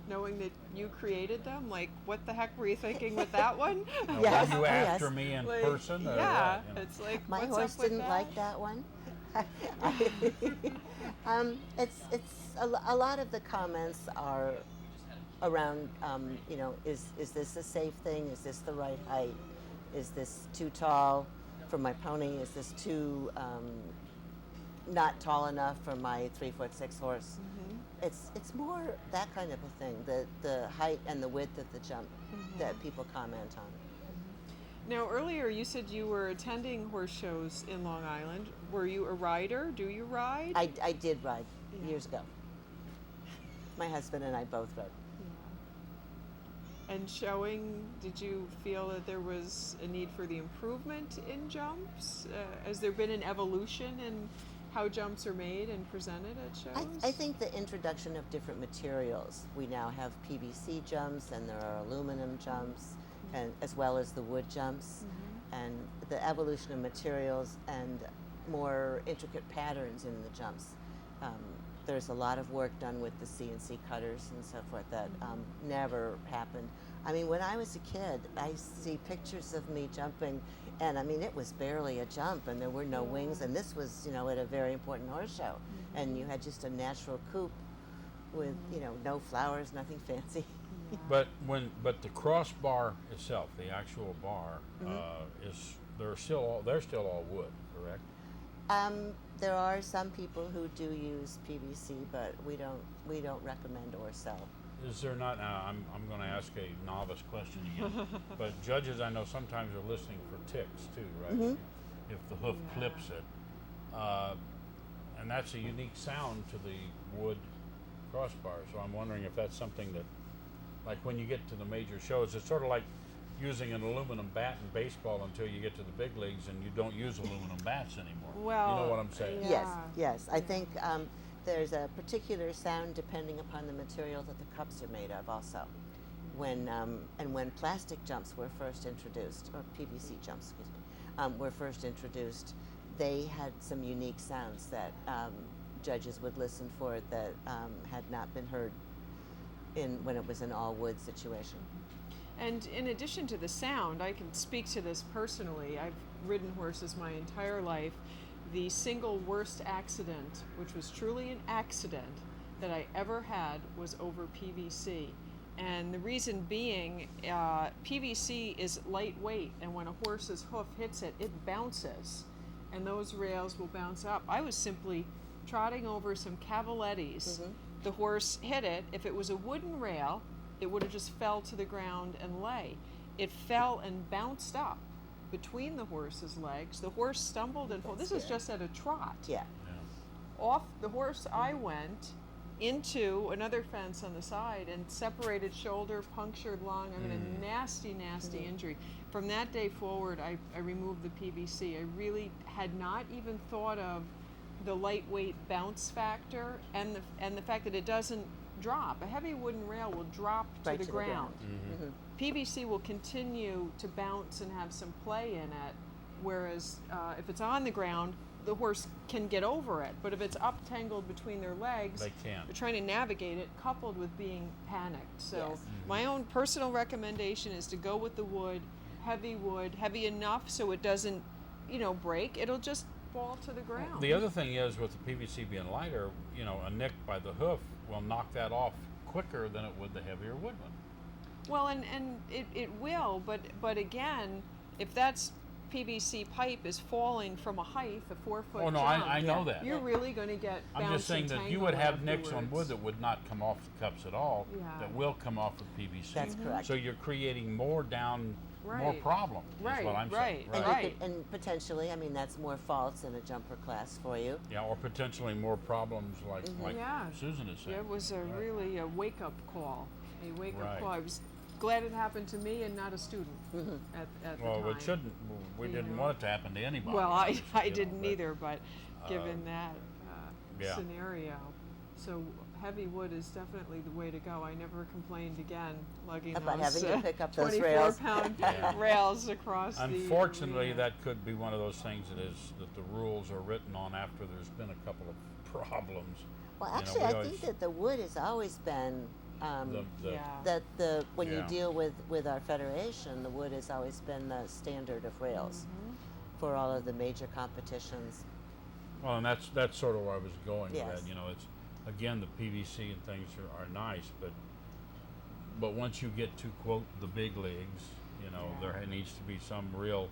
Knowing that you created them? Like, what the heck were you thinking with that one? Now, Yes. were you after Yes. me in Like, person? Or yeah, what, it's like, My what's horse up with didn't that? like that one. It's a lot of the comments are around, is this a safe thing? Is this the right height? Is this too tall for my pony? Is this too not tall enough for my 3'6" horse? It's more that kind of a thing, the height and the width of the jump that people comment on. Now, earlier you said you were attending horse shows in Long Island. Were you a rider? Do you ride? I did ride Yeah. years ago. My husband and I both rode. And showing, did you feel that there was a need for the improvement in jumps? Has there been an evolution in how jumps are made and presented at shows? I think the introduction of different materials. We now have PVC jumps, and there are aluminum jumps, and as well as the wood jumps, and the evolution of materials and more intricate patterns in the jumps. There's a lot of work done with the CNC cutters and so forth that never happened. I mean, when I was a kid, I see pictures of me jumping, and I mean, it was barely a jump, and there were no wings, and this was, at a very important horse show, and you had just a natural coupe with, no flowers, nothing fancy. But the crossbar itself, the actual bar, they're still all wood, correct? There are some people who do use PVC, but we don't recommend or sell. Is there not? Now, I'm going to ask a novice question again. But judges, I know sometimes are listening for ticks too, right? If the hoof clips it, and that's a unique sound to the wood crossbar. So I'm wondering if that's something that, like when you get to the major shows, it's sort of like using an aluminum bat in baseball until you get to the big leagues and you don't use aluminum bats anymore. Well, you know what I'm saying? Yes. I think there's a particular sound depending upon the material that the cups are made of also. When plastic jumps were first introduced, or PVC jumps, were first introduced, they had some unique sounds that judges would listen for that had not been heard when it was an all wood situation. And in addition to the sound, I can speak to this personally. I've ridden horses my entire life. The single worst accident, which was truly an accident, that I ever had was over PVC. And the reason being, PVC is lightweight, and when a horse's hoof hits it, it bounces, and those rails will bounce up. I was simply trotting over some cavalettis. The horse hit it. If it was a wooden rail, it would have just fell to the ground and lay. It fell and bounced up between the horse's legs. The horse stumbled and fell. This is just at a trot. Yeah. Off the horse I went into another fence on the side and separated shoulder, punctured lung. I mean, a nasty injury. From that day forward, I removed the PVC. I really had not even thought of the lightweight bounce factor and the fact that it doesn't drop. A heavy wooden rail will drop Right to the ground. Mhm. PVC will continue to bounce and have some play in it, whereas if it's on the ground, the horse can get over it. But if it's up tangled between their legs, They can't. they're trying to navigate it, coupled with being panicked. So Yes. my own personal recommendation is to go with the wood, heavy enough so it doesn't, break. It'll just fall to the ground. The other thing is, with the PVC being lighter, a nick by the hoof will knock that off quicker than it would the heavier wood one. Well, and it will, but again, if that's PVC pipe is falling from a height, a 4-foot Oh no, jump, I know that. you're really going to get I'm bounce just saying and that you tangle would have nicks on afterwards. wood that would not come off the cups at all. Yeah. That will come off with PVC. That's correct. So you're creating more more Right. problem. Is what I'm saying. And, Right. you could, and potentially, I mean, that's more faults in a jumper class for you. Yeah, or potentially more problems like Yeah. Susan is saying. It was really a wake-up call. A wake-up Right. call. I was glad it happened to me and not a student at the Well, time. it shouldn't. We didn't want it to happen to anybody. Well, obviously, I you know, didn't but, either, but given that yeah. scenario. So heavy wood is definitely the way to go. I never complained again lugging About those having to pick up those rails. 24-pound Yeah. rails across Unfortunately, the arena. that could be one of those things that the rules are written on after there's been a couple of problems. Well, You know, actually, we I always- think that the wood has always been Yeah. that when you Yeah. deal with our federation, the wood has always been the standard of rails for all of the major competitions. Well, and that's sort of where I was going Yes. with that. It's again the PVC and things are nice, but once you get to quote the big leagues, there needs to be some real,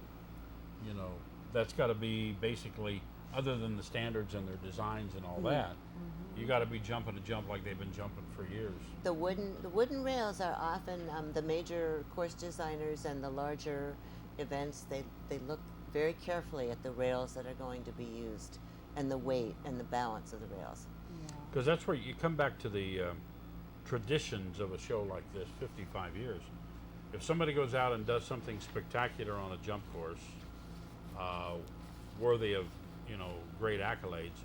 that's got to be basically other than the standards and their designs and all that. You got to be jumping a jump like they've been jumping for years. The wooden rails are often the major course designers and the larger events. They look very carefully at the rails that are going to be used and the weight and the balance of the rails. Because that's where you come back to the traditions of a show like this, 55 years. If somebody goes out and does something spectacular on a jump course, worthy of, great accolades,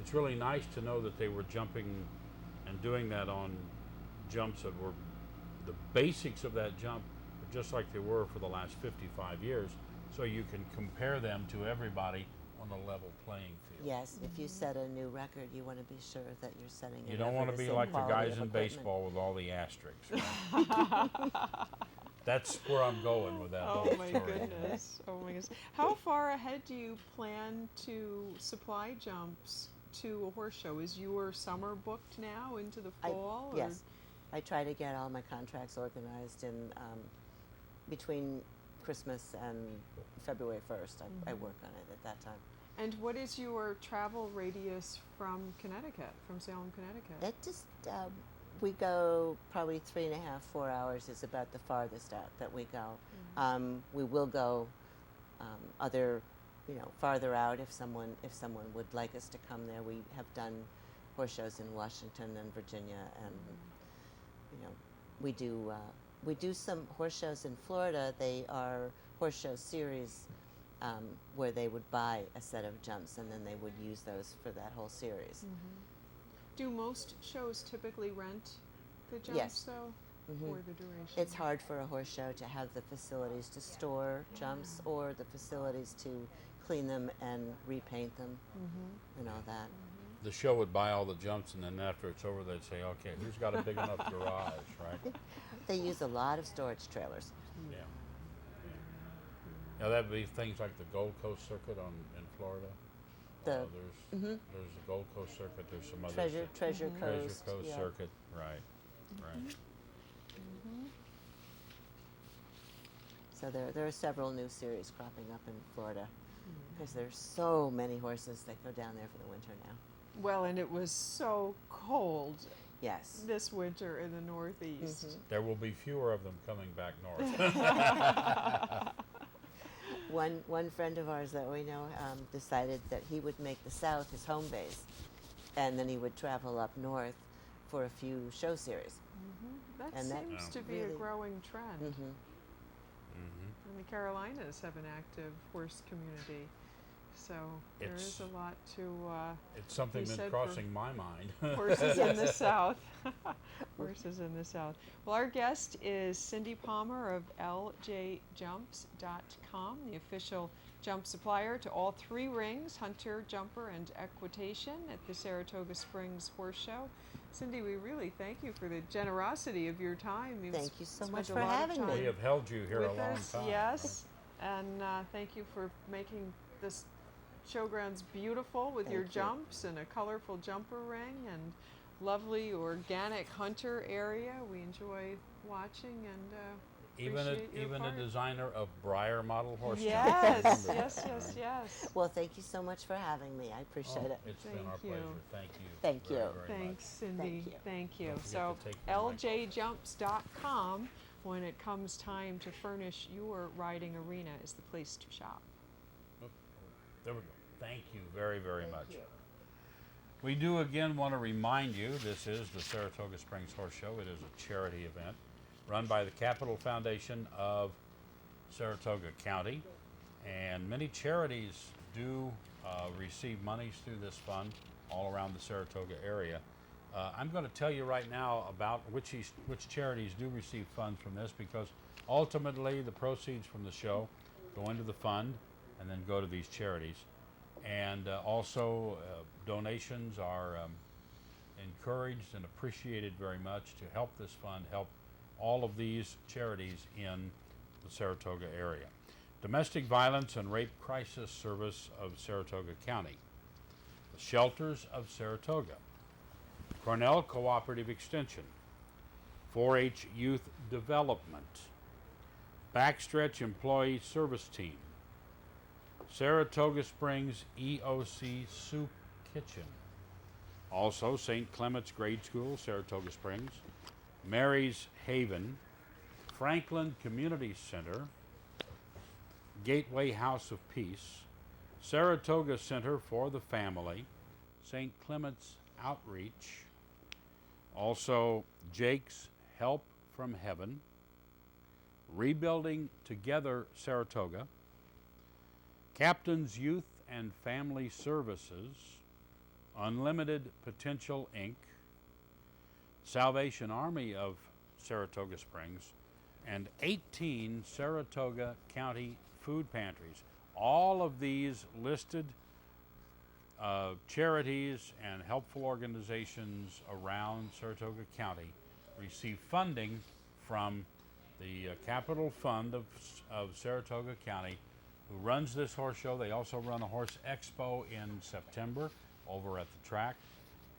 it's really nice to know that they were jumping and doing that on jumps that were the basics of that jump, just like they were for the last 55 years, so you can compare them to everybody on a level playing field. Yes, if you set a new record, you want to be sure that you're setting it. You don't want to be like the guys in baseball with all the asterisks. Right? That's where I'm going with that whole Oh my story. goodness. Oh my goodness. How far ahead do you plan to supply jumps to a horse show? Is your summer booked now into the fall? Yes, I try to get all my contracts organized in between Christmas and February 1st. I work on it at that time. And what is your travel radius from Connecticut, from Salem, Connecticut? It just we go probably 3.5, 4 hours is about the farthest out that we go. We will go other, farther out if someone would like us to come there. We have done horse shows in Washington and Virginia, and we do some horse shows in Florida. They are horse show series where they would buy a set of jumps and then they would use those for that whole series. Do most shows typically rent the jumps, Yes. though, for the duration? It's hard for a horse show to have the facilities to store jumps or the facilities to clean them and repaint them and all that. The show would buy all the jumps, and then after it's over, they'd say, "Okay, who's got a big enough garage?" Right? They use a lot of storage trailers. Yeah. Now that'd be things like the Gold Coast Circuit in Florida. The There's the Gold Coast Circuit. There's some other Treasure Coast. Coast yeah. Circuit. Right. Right. So there are several new series cropping up in Florida because there's so many horses that go down there for the winter now. Well, and it was so cold Yes. this winter in the Northeast. There will be fewer of them coming back north. One friend of ours that we know decided that he would make the South his home base, and then he would travel up north for a few show series. That And that seems to be a really- growing trend. hmm And the Carolinas have an active horse community. So there is It's- a lot to It's something He been said crossing my mind. horses in the South. Horses in the South. Well, our guest is Cindy Palmer of ljjumps.com, the official jump supplier to all 3 rings, Hunter, Jumper, and Equitation at the Saratoga Springs Horse Show. Cindy, we really thank you for the generosity of your time. You've Thank you so spent much a for lot of having me. We time have held you here a with long us, time. yes, and thank you for making this showgrounds beautiful with your Thank you. jumps and a colorful jumper ring and lovely organic hunter area. We enjoy watching and appreciate your Even a part. designer of Breyer model horse jumps. Yes, Remember yes, that. yes, yes. Well, thank you so much for having me. I appreciate Oh, it. it's been Thank our you. pleasure. Thank you. Thank very, you. very Thanks, much. Cindy. you. Thank you. Don't forget So to take your mic. ljjumps.com, when it comes time to furnish your riding arena, is the place to shop. There we go. Thank you very, very Thank much. you. We do again want to remind you this is the Saratoga Springs Horse Show. It is a charity event run by the Capital Foundation of Saratoga County, and many charities do receive monies through this fund all around the Saratoga area. I'm going to tell you right now about which charities do receive funds from this, because ultimately the proceeds from the show go into the fund and then go to these charities. And also donations are encouraged and appreciated very much to help this fund help all of these charities in the Saratoga area. Domestic Violence and Rape Crisis Service of Saratoga County, the Shelters of Saratoga, Cornell Cooperative Extension, 4-H Youth Development, Backstretch Employee Service Team, Saratoga Springs EOC Soup Kitchen, also St. Clement's Grade School, Saratoga Springs, Mary's Haven, Franklin Community Center, Gateway House of Peace, Saratoga Center for the Family, St. Clement's Outreach, also Jake's Help from Heaven, Rebuilding Together Saratoga, Captain's Youth and Family Services, Unlimited Potential Inc., Salvation Army of Saratoga Springs, and 18 Saratoga County food pantries. All of these listed charities and helpful organizations around Saratoga County receive funding from the Capital Fund of Saratoga County, who runs this horse show. They also run a horse expo in September over at the track,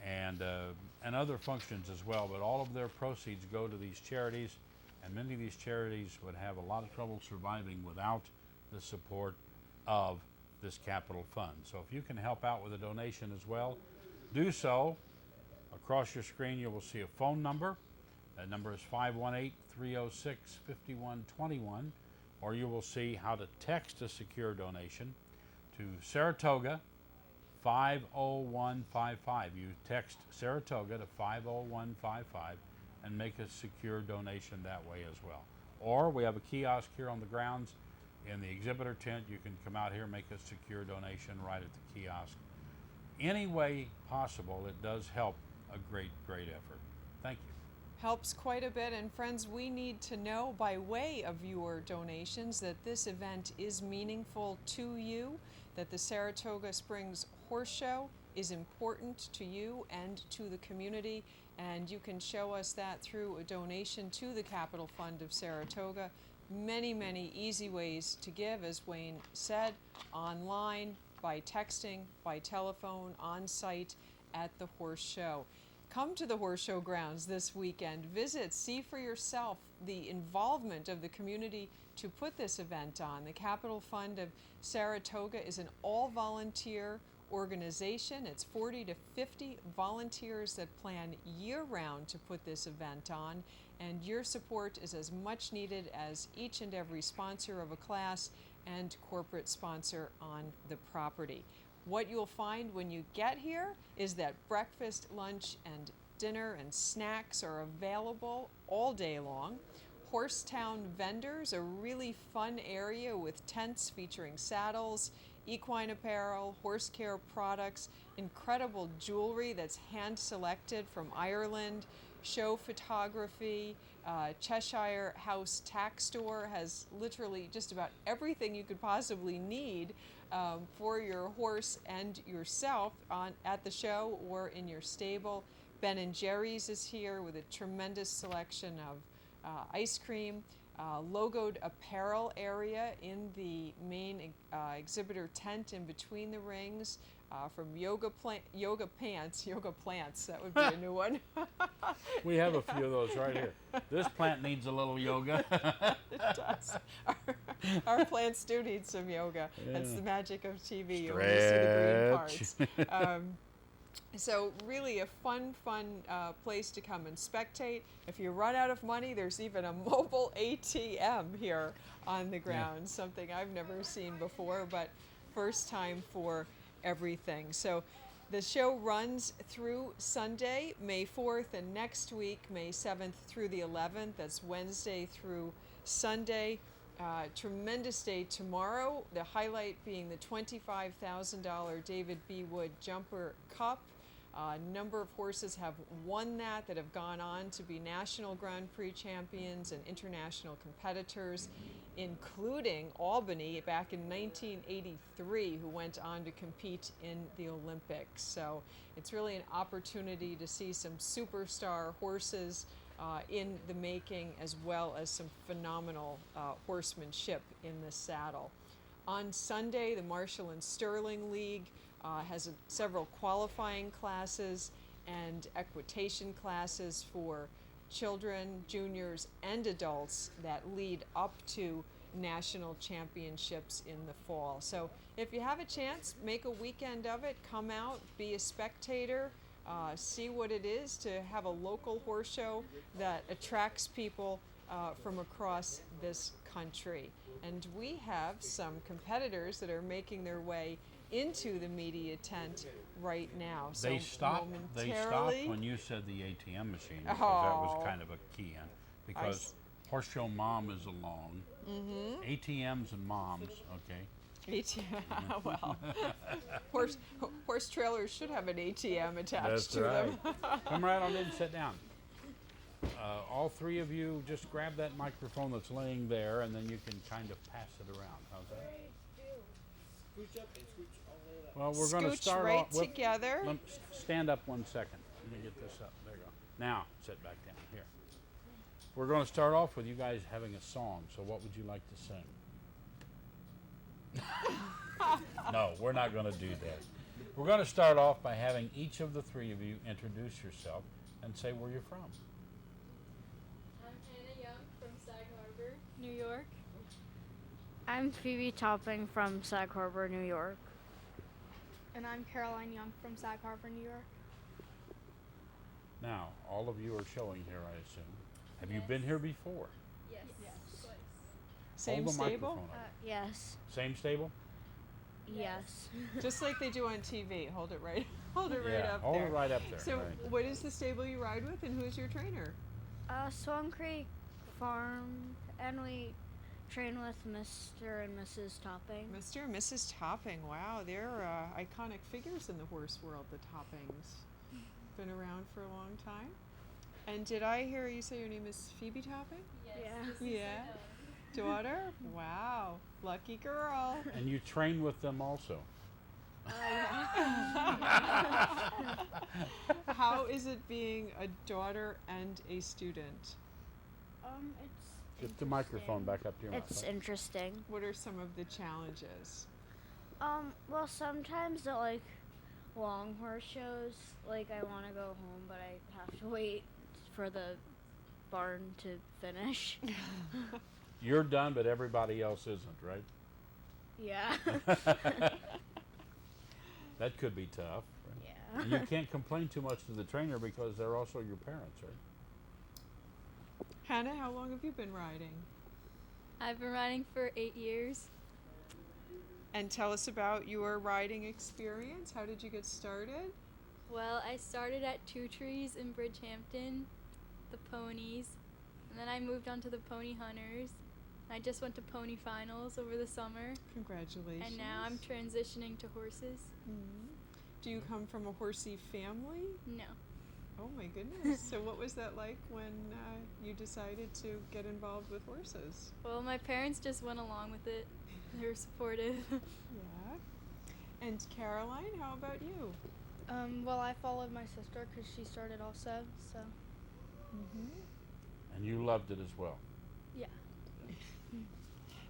and other functions as well. But all of their proceeds go to these charities, and many of these charities would have a lot of trouble surviving without the support of this capital fund. So if you can help out with a donation as well, do so. Across your screen you will see a phone number. That number is 518-306-5121, or you will see how to text a secure donation to Saratoga 50155. You text Saratoga to 50155 and make a secure donation that way as well. Or we have a kiosk here on the grounds in the exhibitor tent. You can come out here and make a secure donation right at the kiosk. Any way possible, it does help a great, great effort. Thank you. Helps quite a bit, and friends, we need to know by way of your donations that this event is meaningful to you, that the Saratoga Springs Horse Show is important to you and to the community, and you can show us that through a donation to the Capital Fund of Saratoga. Many, many easy ways to give, as Wayne said, online, by texting, by telephone, on site at the horse show. Come to the horse show grounds this weekend. Visit, see for yourself the involvement of the community to put this event on. The Capital Fund of Saratoga is an all-volunteer organization. It's 40 to 50 volunteers that plan year-round to put this event on, and your support is as much needed as each and every sponsor of a class and corporate sponsor on the property. What you'll find when you get here is that breakfast, lunch, and dinner and snacks are available all day long. Horsetown vendors, a really fun area with tents featuring saddles, equine apparel, horse care products, incredible jewelry that's hand-selected from Ireland, show photography. Cheshire House Tack Store has literally just about everything you could possibly need for your horse and yourself at the show or in your stable. Ben & Jerry's is here with a tremendous selection of ice cream. Logoed apparel area in the main exhibitor tent in between the rings. From yoga plants, that would be a new one. We have a few of those right here. This plant needs a little yoga. It does. Our plants do need some yoga. That's the magic of TV. You only see the green parts. So really a fun place to come and spectate. If you run out of money, there's even a mobile ATM here on the ground, something I've never seen before, but first time for everything. So the show runs through Sunday, May 4th, and next week, May 7th through the 11th. That's Wednesday through Sunday. Tremendous day tomorrow. The highlight being the $25,000 David B. Wood Jumper Cup. A number of horses have won that have gone on to be national Grand Prix champions and international competitors, including Albany back in 1983, who went on to compete in the Olympics. So it's really an opportunity to see some superstar horses in the making, as well as some phenomenal horsemanship in the saddle. On Sunday, the Marshall and Sterling League has several qualifying classes and equitation classes for children, juniors, and adults that lead up to national championships in the fall. So if you have a chance, make a weekend of it. Come out, be a spectator, see what it is to have a local horse show that attracts people from across this country. And we have some competitors that are making their way into the media tent right now. So They stopped when you said the ATM machine, because that was kind of a key in. Because Horse Show Mom is along. ATMs and moms, okay. ATM, well, horse trailers should have an ATM attached That's to right. them. Come right on in and sit down. All three of you, just grab that microphone that's laying there, and then you can kind of pass it around. How's that? Scooch up and scooch all the way up. Well, we're going to Scooch start right off. together. Stand up 1 second. Let me get this up. There you go. Now, sit back down here. We're going to start off with you guys having a song. So what would you like to sing? No, we're not going to do that. We're going to start off by having each of the three of you introduce yourself and say where you're from. I'm Hannah Young from Sag Harbor, New York. I'm Phoebe Topping from Sag Harbor, New York. And I'm Caroline Young from Sag Harbor, New York. Now, all of you are showing here, I assume. Have you been here before? Yes. Same Hold the stable? microphone up. Yes. Same stable? Yes. Just like they do on TV. Hold it right Hold up it there. right up there. So right. what is the stable you ride with, and who's your trainer? Swan Creek Farm, and we train with Mr. and Mrs. Topping. Mr. and Mrs. Topping. Wow, they're iconic figures in the horse world, the Toppings. Been around for a long time. And did I hear you say your name is Phoebe Topping? Yeah. Daughter? Wow. Lucky girl. And you train with them also. How is it being a daughter and a student? It's Get the microphone back up to your mouth. It's interesting. What are some of the challenges? Well, sometimes at like long horse shows, like I want to go home, but I have to wait for the barn to finish. You're done, but everybody else isn't, right? Yeah. That could be tough. Right? Yeah. And you can't complain too much to the trainer because they're also your parents, right? Hannah, how long have you been riding? I've been riding for 8 years. And tell us about your riding experience. How did you get started? Well, I started at Two Trees in Bridgehampton, the ponies, and then I moved on to the Pony Hunters, I just went to pony finals over the summer, Congratulations. and now I'm transitioning to horses. Do you come from a horsey family? No. Oh my goodness. So what was that like when you decided to get involved with horses? Well, my parents just went along with it. They were supportive. Yeah. And Caroline, how about you? Well, I followed my sister because she started also, so. And you loved it as well. Yeah.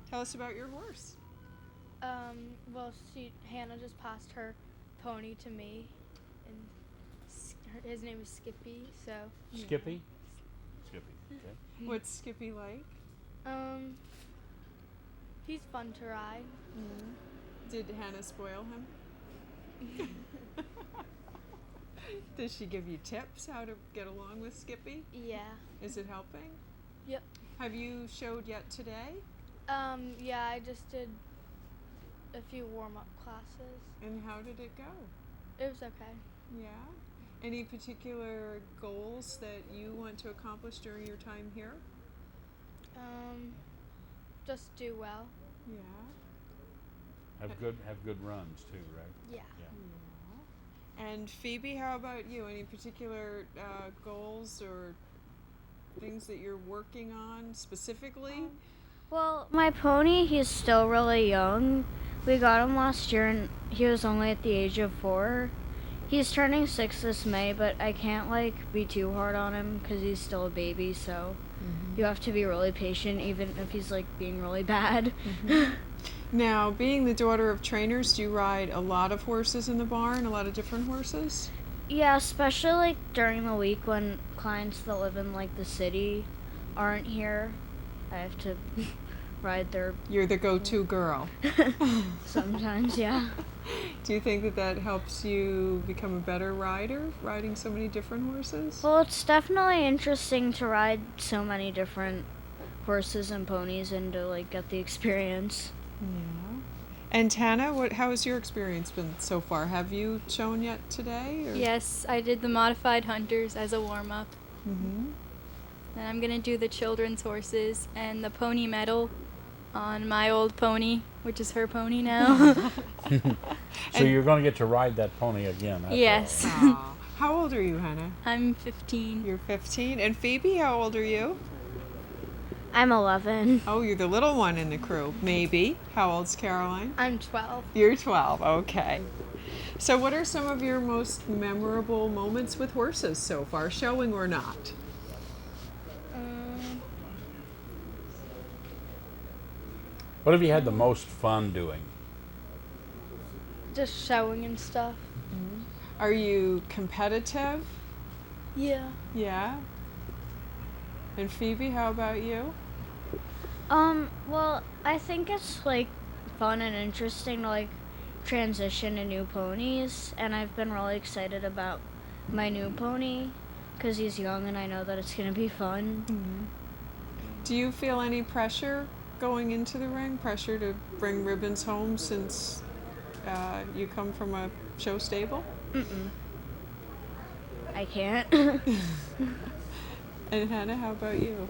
Tell us about your horse. Well, Hannah just passed her pony to me, and his name is Skippy, so. Skippy? Skippy, okay. What's Skippy like? He's fun to ride. Did Hannah spoil him? Does she give you tips how to get along with Skippy? Yeah. Is it helping? Yep. Have you showed yet today? Yeah, I just did a few warm-up classes. And how did it go? It was okay. Yeah. Any particular goals that you want to accomplish during your time here? Just do well. Yeah. Have good runs too, right? Yeah. And Phoebe, how about you? Any particular goals or things that you're working on specifically? Well, my pony, he's still really young. We got him last year, and he was only at the age of 4. He's turning 6 this May, but I can't, be too hard on him because he's still a baby, so you have to be really patient, even if he's, being really bad. Now, being the daughter of trainers, do you ride a lot of horses in the barn, a lot of different horses? Yeah, especially, during the week when clients that live in, the city aren't here. I have to ride their... You're the go-to girl. Sometimes, yeah. Do you think that helps you become a better rider, riding so many different horses? Well, it's definitely interesting to ride so many different horses and ponies and to, get the experience. Yeah. And Hannah, how has your experience been so far? Have you shown yet today? Or? Yes, I did the modified hunters as a warm-up. Mm-hmm. And I'm going to do the children's horses and the pony medal on my old pony, which is her pony now. So you're going to get to ride that pony again. After Yes. all. Aw. How old are you, Hannah? I'm 15. You're 15. And Phoebe, how old are you? I'm 11. Oh, you're the little one in the crew. Maybe. How old's Caroline? I'm 12. You're 12. Okay. So what are some of your most memorable moments with horses so far, showing or not? What have you had the most fun doing? Just showing and stuff. Are you competitive? Yeah. Yeah. And Phoebe, how about you? Well, I think it's, fun and interesting to, transition to new ponies, and I've been really excited about my new pony, because he's young and I know that it's going to be fun. Do you feel any pressure going into the ring? Pressure to bring ribbons home since you come from a show stable? I can't. And Hannah, how about you?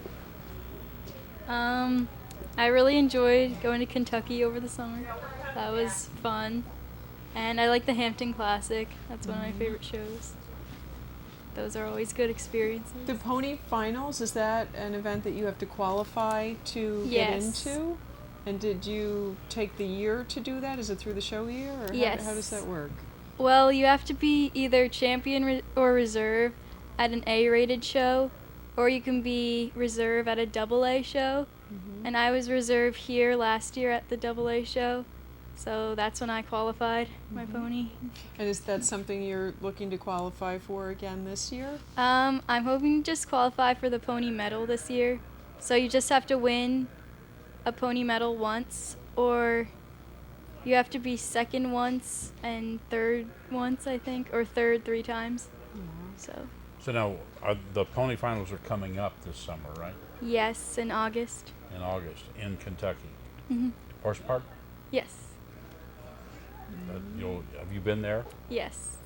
I really enjoyed going to Kentucky over the summer. That was fun. And I like the Hampton Classic. That's one of my favorite shows. Those are always good experiences. The pony finals, is that an event that you have to qualify to get Yes. into? And did you take the year to do that? Is it through the show year? Or Yes. How does that work? Well, you have to be either champion or reserve at an A-rated show, or you can be reserve at a AA show. And I was reserve here last year at the AA show, so that's when I qualified my pony. And is that something you're looking to qualify for again this year? I'm hoping to just qualify for the pony medal this year. So you just have to win a pony medal once, or you have to be second once and third once, I think, or third 3 times. So now, the pony finals are coming up this summer, right? Yes, in August. In August, in Kentucky. Mhm. Horse Park? Yes. Have you been there? Yes.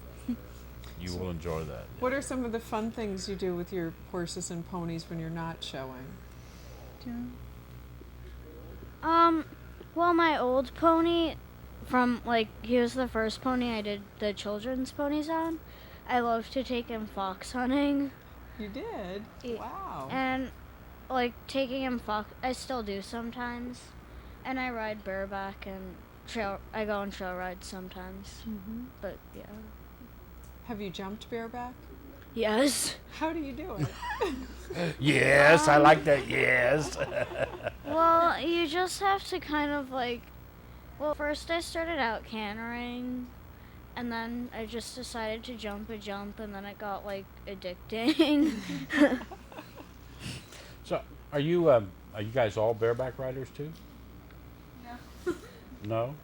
You will enjoy that. What are some of the fun things you do with your horses and ponies when you're not showing? Well, my old pony, he was the first pony I did the children's ponies on. I loved to take him fox hunting. You did? Yeah. Wow. And, taking him I still do sometimes. And I ride bareback and I go on trail rides sometimes. Mm-hmm. But, yeah. Have you jumped bareback? Yes. How do you do it? Yes, I like that. Yes. Well, you just have to kind of first I started out cantering, and then I just decided to jump a jump, and then it got addicting. So, are you guys all bareback riders too? No. No.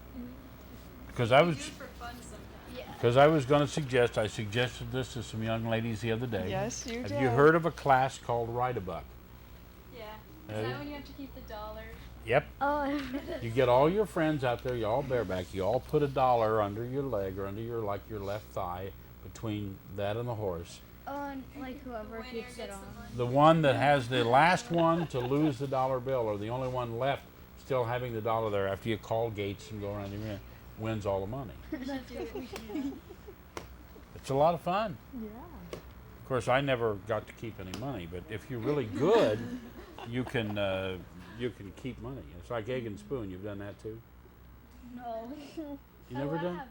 Because I was. For fun sometimes. Yeah. Because I was going to suggest, I suggested this to some young ladies the other day. Yes, you did. Have you heard of a class called Ride-a-Buck? Yeah. Uh, Is that when you have to keep the dollar? Yep. Oh, You get all your friends out there, you all bareback, you all put $1 under your leg or under your left thigh between that and the horse. and whoever keeps it on. The one that has the last one to lose the dollar bill, or the only one left still having the dollar there after you call gates and go around the arena, wins all the money. It's a lot of fun. Yeah. Of course, I never got to keep any money, but if you're really good, you can keep money. It's like egg and spoon. You've done that too? No. You never done?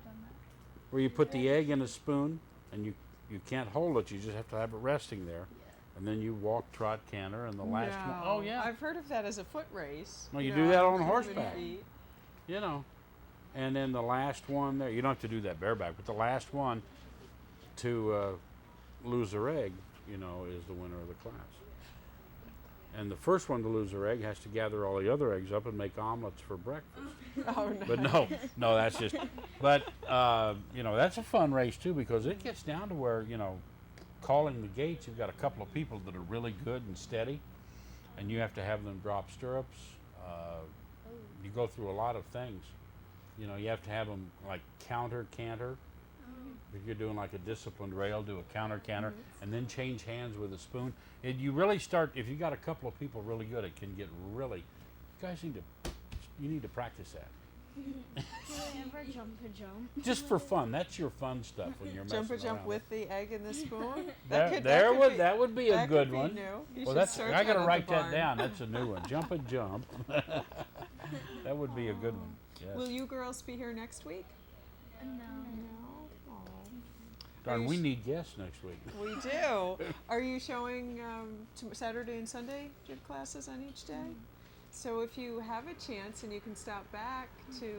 Where you put the egg in a spoon and you can't hold it. You just have to have it resting there, and then you walk, trot, canter, and the last one. Oh yeah. I've heard of that as a foot race. No, you do that on under horseback. feet. You know, and then the last one there. You don't have to do that bareback, but the last one to lose their egg, is the winner of the class. And the first one to lose their egg has to gather all the other eggs up and make omelets for breakfast. Oh, no. But no, that's just. But that's a fun race too, because it gets down to where calling the gates. You've got a couple of people that are really good and steady, and you have to have them drop stirrups. You go through a lot of things. You have to have them counter canter. If you're doing a disciplined rail, do a counter canter, and then change hands with a spoon. You really start, if you got a couple of people really good, it can get really. You guys need to practice that. Do I ever jump a jump? Just for fun. That's your fun stuff when you're Jump a messing jump around. with the egg and the spoon. That would be a that good could one. Be new. You Well, should start I got to that at write the that barn. down. That's a new one. Jump a jump. That would be a good one. Yes. Will you girls be here next week? No. No. Aw. Darn, Are you we need guests next week. We do. Are you showing Saturday and Sunday gym classes on each day? So if you have a chance and you can stop back to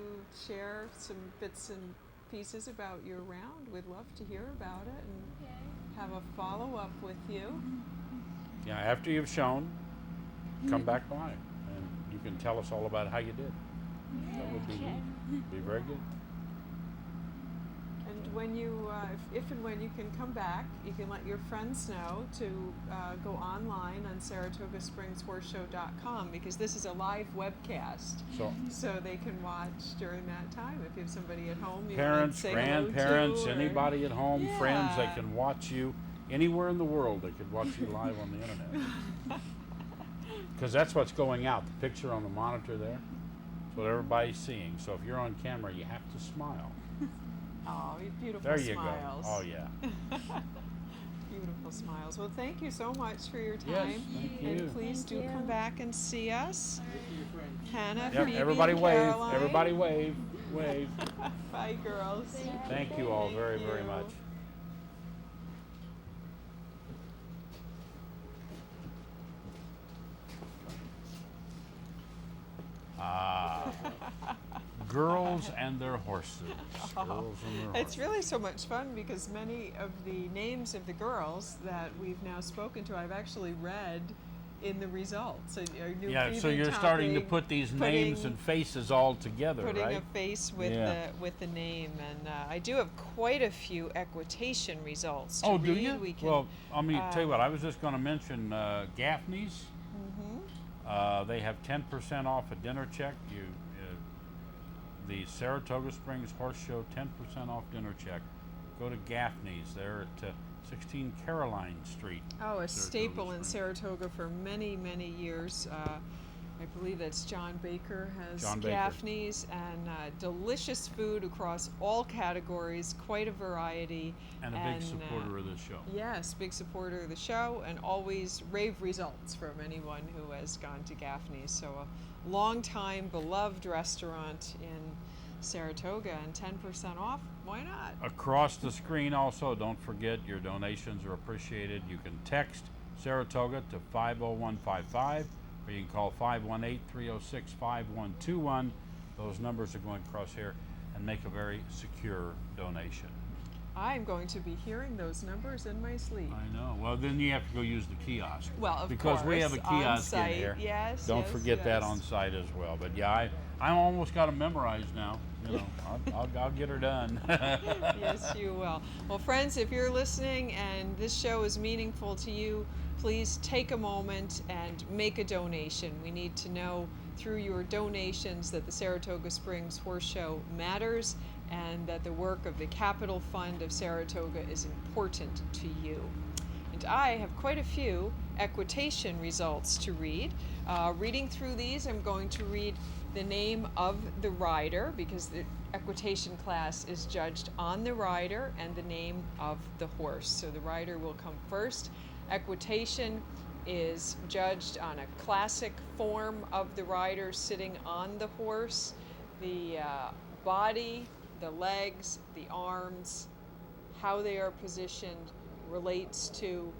share some bits and pieces about your round, we'd love to hear about it and have a follow-up with you. Yeah, after you've shown, come back by and you can tell us all about how you did. That would be very good. And when you, if and when you can come back, you can let your friends know to go online on SaratogaSpringsHorseshow.com, because this is a live webcast, so they can watch during that time. If you have somebody at home, you want Parents, to say grandparents, hello to, or anybody at home, friends, they Yeah. can watch you anywhere in the world. They could watch you live on the internet. Because that's what's going out. The picture on the monitor there, that's what everybody's seeing. So if you're on camera, you have to smile. Oh, beautiful There you smiles. go. Oh yeah. Beautiful smiles. Well, thank you so much for your Yes, time. thank And you. please do come back and see us. Hannah, Yep, Phoebe, everybody and wave. Caroline. Everybody wave. Wave. Bye, girls. Thank you all very, very you. much. Ah, girls and their horses. Girls and their It's horses. really so much fun because many of the names of the girls that we've now spoken to, I've actually read in the results. So, Yeah, so you're starting to put these names and faces all together, putting right? a face with the name, and I do have quite a few equitation results to Oh, read. do you? We can, Well, I mean, tell you what, I was just going to mention Gaffney's. They have 10% off a dinner check. The Saratoga Springs Horse Show 10% off dinner check. Go to Gaffney's. They're at 16 Caroline Street. Oh, a Saratoga staple in Springs. Saratoga for many, many years. I believe that's John Baker has John Baker. Gaffney's, and delicious food across all categories, quite a variety. And a big supporter of this show. Yes, big supporter of the show, and always rave results from anyone who has gone to Gaffney's. So a long-time beloved restaurant in Saratoga, and 10% off, why not? Across the screen also, don't forget your donations are appreciated. You can text Saratoga to 50155, or you can call 518-306-5121. Those numbers are going across here, and make a very secure donation. I'm going to be hearing those numbers in my sleep. I know. Well, then you have to go use the kiosk. Well, of because course, we have a kiosk on site, in here. Yes. Don't yes, forget that yes. on site as well. But yeah, I almost got them memorized now. You know, I'll get her done. Yes, you will. Well, friends, if you're listening and this show is meaningful to you, please take a moment and make a donation. We need to know through your donations that the Saratoga Springs Horse Show matters, and that the work of the Capital Fund of Saratoga is important to you. And I have quite a few equitation results to read. Reading through these, I'm going to read the name of the rider, because the equitation class is judged on the rider and the name of the horse. So the rider will come first. Equitation is judged on a classic form of the rider sitting on the horse, the body, the legs, the arms, how they are positioned relates to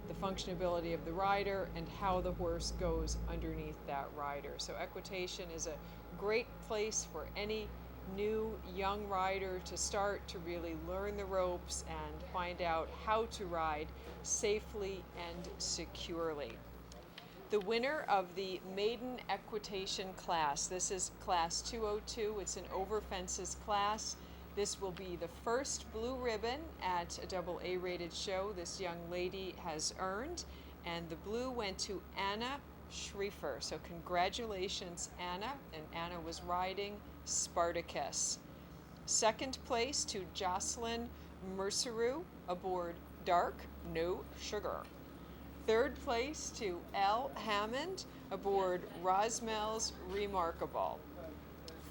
the functionability of the rider and how the horse goes underneath that rider. So equitation is a great place for any new young rider to start to really learn the ropes and find out how to ride safely and securely. The winner of the maiden equitation class, this is class 202, it's an over fences class. This will be the first blue ribbon at a AA rated show this young lady has earned, and the blue went to Anna Schreifer. So congratulations, Anna, and Anna was riding Spartacus. Second place to Jocelyn Merceru aboard Dark No Sugar. Third place to L. Hammond aboard Rosmel's Remarkable.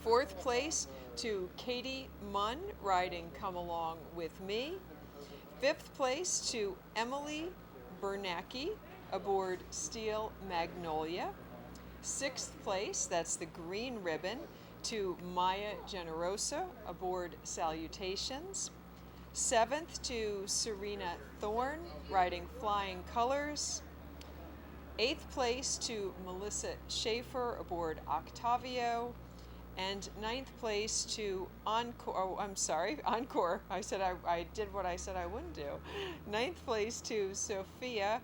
Fourth place to Katie Munn riding Come Along With Me. Fifth place to Emily Bernacki aboard Steel Magnolia. Sixth place, that's the green ribbon, to Maya Generosa aboard Salutations. Seventh to Serena Thorne riding Flying Colors. Eighth place to Melissa Schaefer aboard Octavio. And ninth place to Encore. I said I did what I said I wouldn't do. Ninth place to Sophia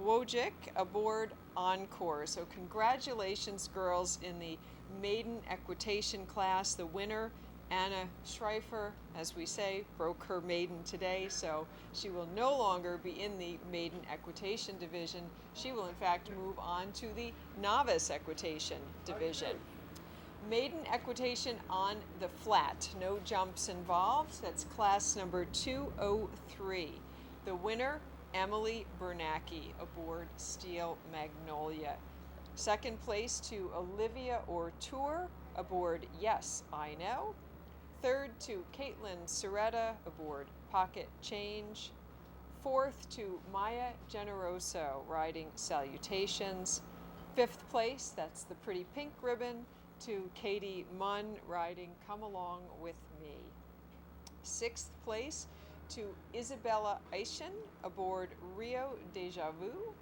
Wojcik aboard Encore. So congratulations, girls, in the maiden equitation class. The winner, Anna Schreifer, as we say, broke her maiden today, so she will no longer be in the maiden equitation division. She will in fact move on to the novice equitation division. Maiden equitation on the flat, no jumps involved. That's class number 203. The winner, Emily Bernacki aboard Steel Magnolia. Second place to Olivia Ortour aboard Yes, I Know. Third to Caitlin Soretta aboard Pocket Change. Fourth to Maya Generoso riding Salutations. Fifth place, that's the pretty pink ribbon, to Katie Munn riding Come Along With Me. Sixth place to Isabella Eischen aboard Rio Deja Vu.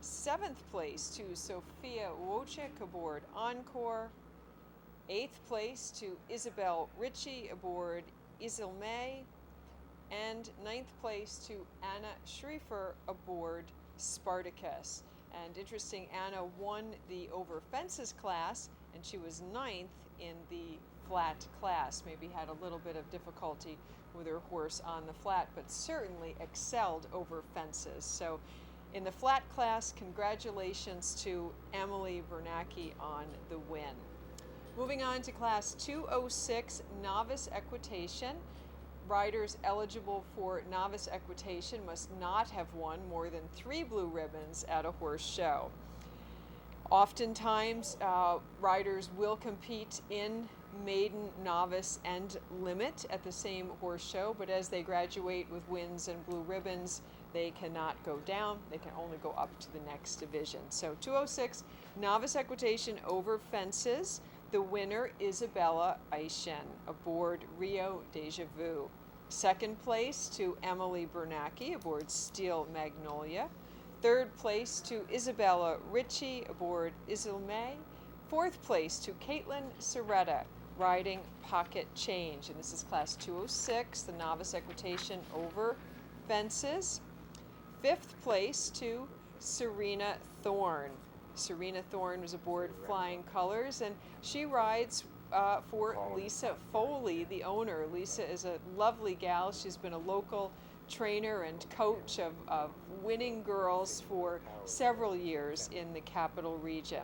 Seventh place to Sophia Wojcik aboard Encore. Eighth place to Isabel Ritchie aboard Isilme. And ninth place to Anna Schreifer aboard Spartacus. And interesting, Anna won the over fences class, and she was ninth in the flat class. Maybe had a little bit of difficulty with her horse on the flat, but certainly excelled over fences. So in the flat class, congratulations to Emily Bernacki on the win. Moving on to class 206, novice equitation. Riders eligible for novice equitation must not have won more than 3 blue ribbons at a horse show. Oftentimes, riders will compete in maiden, novice, and limit at the same horse show, but as they graduate with wins and blue ribbons, they cannot go down. They can only go up to the next division. So 206, novice equitation over fences. The winner, Isabella Eischen, aboard Rio Deja Vu. Second place to Emily Bernacki, aboard Steel Magnolia. Third place to Isabella Ritchie, aboard Isilme. Fourth place to Caitlin Soretta, riding Pocket Change. And this is class 206, the novice equitation over fences. Fifth place to Serena Thorne. Serena Thorne was aboard Flying Colors, and she rides for Lisa Foley, the owner. Lisa is a lovely gal. She's been a local trainer and coach of winning girls for several years in the capital region.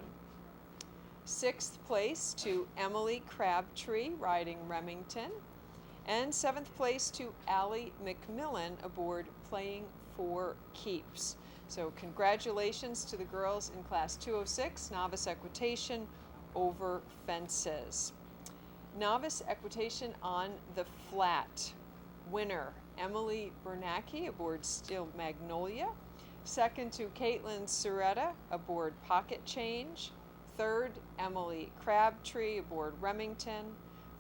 Sixth place to Emily Crabtree, riding Remington. And seventh place to Allie McMillan, aboard Playing for Keeps. So congratulations to the girls in class 206, novice equitation over fences. Novice equitation on the flat. Winner, Emily Bernacki, aboard Steel Magnolia. Second to Caitlin Soretta, aboard Pocket Change. Third, Emily Crabtree, aboard Remington.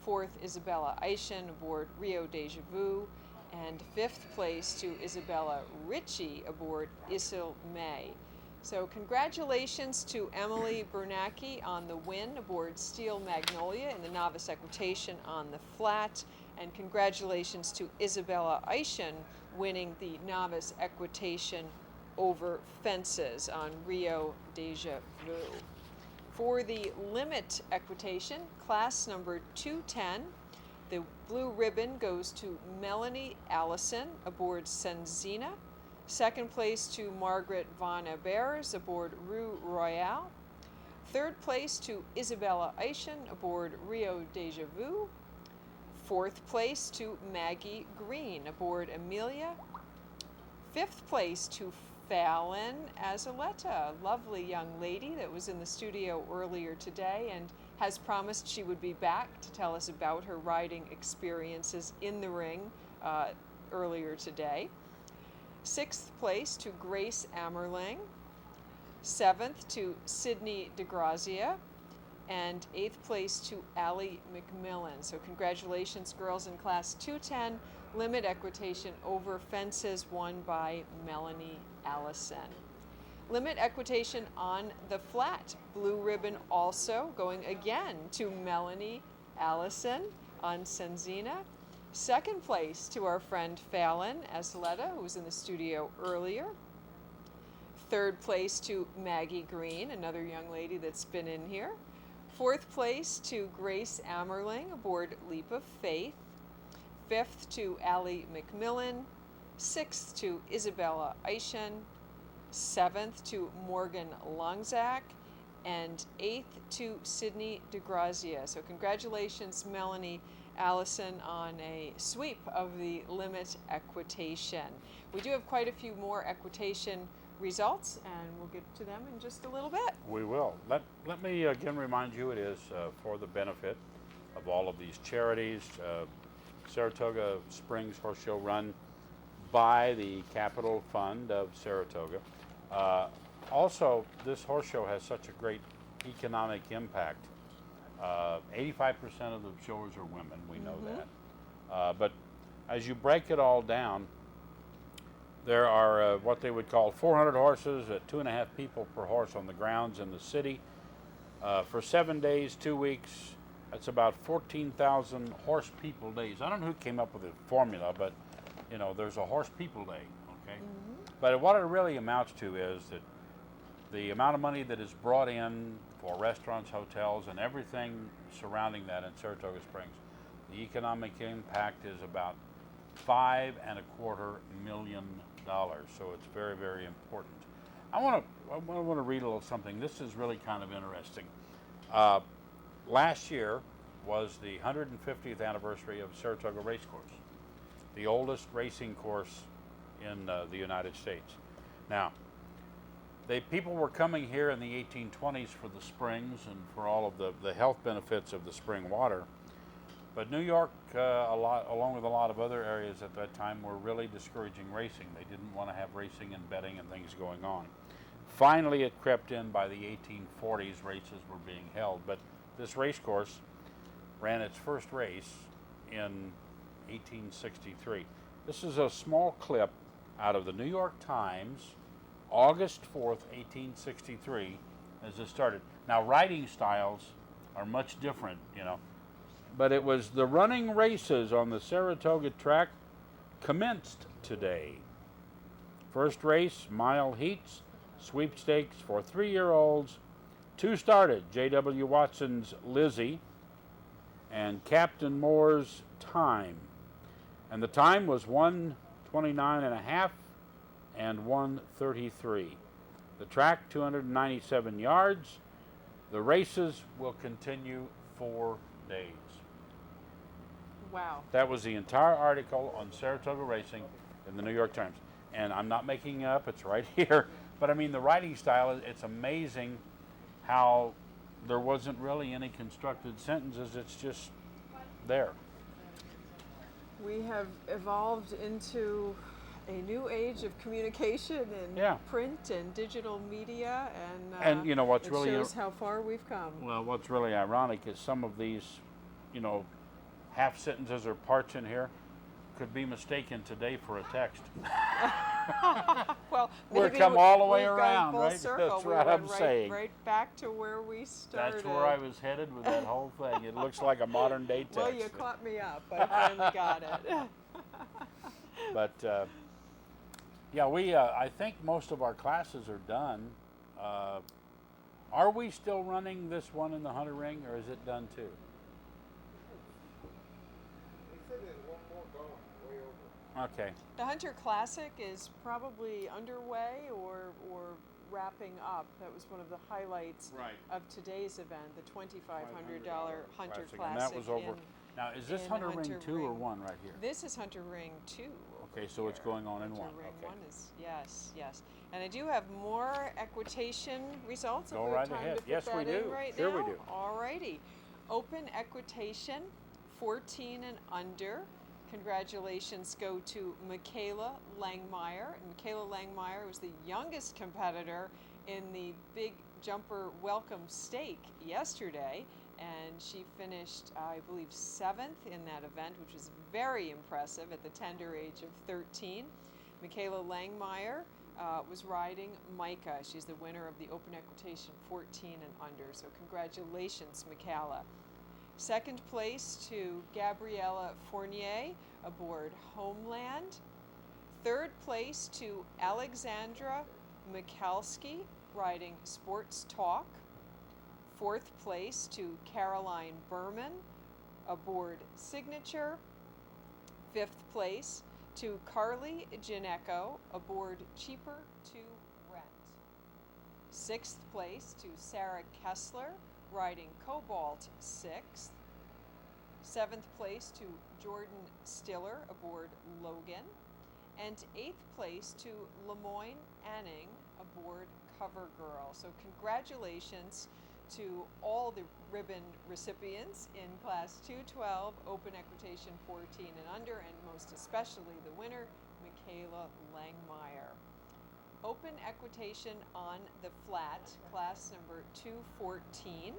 Fourth, Isabella Eischen, aboard Rio Deja Vu. And fifth place to Isabella Ritchie, aboard Isil May. So congratulations to Emily Bernacki on the win aboard Steel Magnolia in the novice equitation on the flat. And congratulations to Isabella Eischen winning the novice equitation over fences on Rio Deja Vu. For the limit equitation, class number 210, the blue ribbon goes to Melanie Allison aboard Senzina. Second place to Margaret Von Abers aboard Rue Royale. Third place to Isabella Eischen aboard Rio Deja Vu. Fourth place to Maggie Green aboard Amelia. Fifth place to Fallon Azaletta, a lovely young lady that was in the studio earlier today and has promised she would be back to tell us about her riding experiences in the ring earlier today. Sixth place to Grace Ammerling. Seventh to Sydney DeGrazia. And eighth place to Allie McMillan. So congratulations, girls in class 210, limit equitation over fences, won by Melanie Allison. Limit equitation on the flat, blue ribbon also going again to Melanie Allison on Senzina. Second place to our friend Fallon Azaletta, who was in the studio earlier. Third place to Maggie Green, another young lady that's been in here. Fourth place to Grace Ammerling aboard Leap of Faith. Fifth to Allie McMillan. Sixth to Isabella Eischen. Seventh to Morgan Longzak. And eighth to Sydney DeGrazia. So congratulations, Melanie Allison, on a sweep of the limit equitation. We do have quite a few more equitation results, and we'll get to them in just a little bit. We will. Let me again remind you, it is for the benefit of all of these charities. Saratoga Springs Horse Show, run by the Capital Fund of Saratoga. Also, this horse show has such a great economic impact. 85% of the showers are women, we know that. But as you break it all down, there are what they would call 400 horses at 2.5 people per horse on the grounds in the city. For 7 days, 2 weeks, that's about 14,000 horse people days. I don't know who came up with the formula, but you know, there's a horse people day, okay? But what it really amounts to is that the amount of money that is brought in for restaurants, hotels, and everything surrounding that in Saratoga Springs, the economic impact is about $5.25 million. So it's very, very important. I want to read a little something. This is really kind of interesting. Last year was the 150th anniversary of Saratoga Racecourse, the oldest racing course in the United States. Now, People were coming here in the 1820s for the springs and for all of the health benefits of the spring water. But New York, along with a lot of other areas at that time, were really discouraging racing. They didn't want to have racing and betting and things going on. Finally, it crept in by the 1840s. Races were being held, but this race course ran its first race in 1863. This is a small clip out of the New York Times, August 4th, 1863, as it started. Now, riding styles are much different, you know, but it was the running races on the Saratoga track commenced today. First race, mile heats, sweepstakes for 3-year-olds. 2 started, J.W. Watson's Lizzie and Captain Moore's Time. And the time was 1:29.5 and 1:33. The track, 297 yards. The races will continue 4 days. Wow. That was the entire article on Saratoga racing in the New York Times. And I'm not making it up, it's right here. But I mean, the riding style, it's amazing how there wasn't really any constructed sentences. It's just there. We have evolved into a new age of communication and Yeah. print and digital media, and you know what's it really shows how far we've come. well, what's really ironic is some of these, you know, half sentences or parts in here could be mistaken today for a text. Well, We've maybe come all the way we've gone around, full right? Circle. That's we what went I'm saying. Right back to where we started. That's where I was headed with that whole thing. It looks like a modern day text. Well, you caught me up. I finally got it. But yeah, I think most of our classes are done. Are we still running this one in the Hunter Ring, or is it done too? They said there's one more going, way over. Okay. The Hunter Classic is probably underway or wrapping up. That was one of the highlights Right. of today's event, the $2,500 Hunter Classic. Classic. And that was over. Now, is this in Hunter Hunter Ring 2 or Ring. 1 right here? This is Hunter Ring 2. Okay, so it's going on in Hunter 1. Ring Okay. 1 is, yes. And I do have more equitation results. Go if we have right time ahead. to put Yes, we that in do. right Sure now. we do. Alrighty. Open equitation, 14 and under. Congratulations go to Michaela Langmeyer. Michaela Langmeyer was the youngest competitor in the Big Jumper Welcome Stake yesterday, and she finished, I believe, 7th in that event, which was very impressive at the tender age of 13. Michaela Langmeyer was riding Micah. She's the winner of the Open Equitation 14 and under, so congratulations, Michaela. Second place to Gabriella Fournier aboard Homeland. Third place to Alexandra Mikalski riding Sports Talk. Fourth place to Caroline Berman aboard Signature. Fifth place to Carly Ginecco aboard Cheaper to Rent. Sixth place to Sarah Kessler riding Cobalt 6th. Seventh place to Jordan Stiller aboard Logan. And 8th place to Lemoyne Anning aboard CoverGirl. So congratulations to all the ribbon recipients in Class 212, Open Equitation 14 and under, and most especially the winner, Michaela Langmeyer. Open Equitation on the flat, class number 214.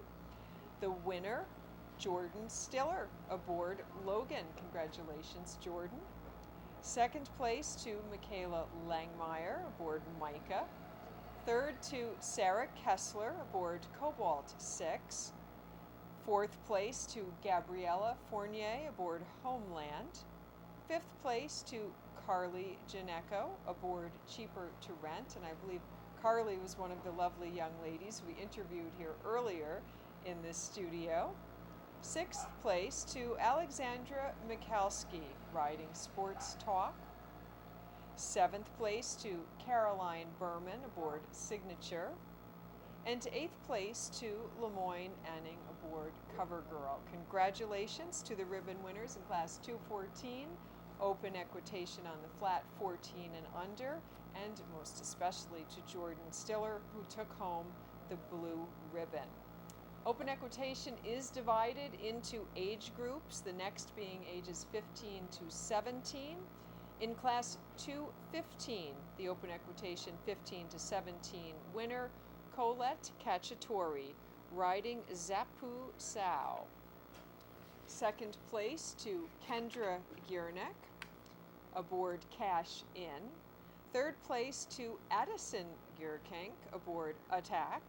The winner, Jordan Stiller aboard Logan. Congratulations, Jordan. Second place to Michaela Langmeyer aboard Micah. Third to Sarah Kessler aboard Cobalt 6. Fourth place to Gabriella Fournier aboard Homeland. Fifth place to Carly Ginecco aboard Cheaper to Rent, and I believe Carly was one of the lovely young ladies we interviewed here earlier in this studio. Sixth place to Alexandra Mikalski riding Sports Talk. Seventh place to Caroline Berman aboard Signature. And eighth place to Lemoyne Anning aboard CoverGirl. Congratulations to the ribbon winners in Class 214, Open Equitation on the flat 14 and under, and most especially to Jordan Stiller, who took home the blue ribbon. Open equitation is divided into age groups, the next being ages 15 to 17. In class 215, the open equitation 15 to 17 winner, Colette Cacciatore, riding Zapu Sao. Second place to Kendra Giernick, aboard Cash In. Third place to Addison Gierkenk, aboard Attack.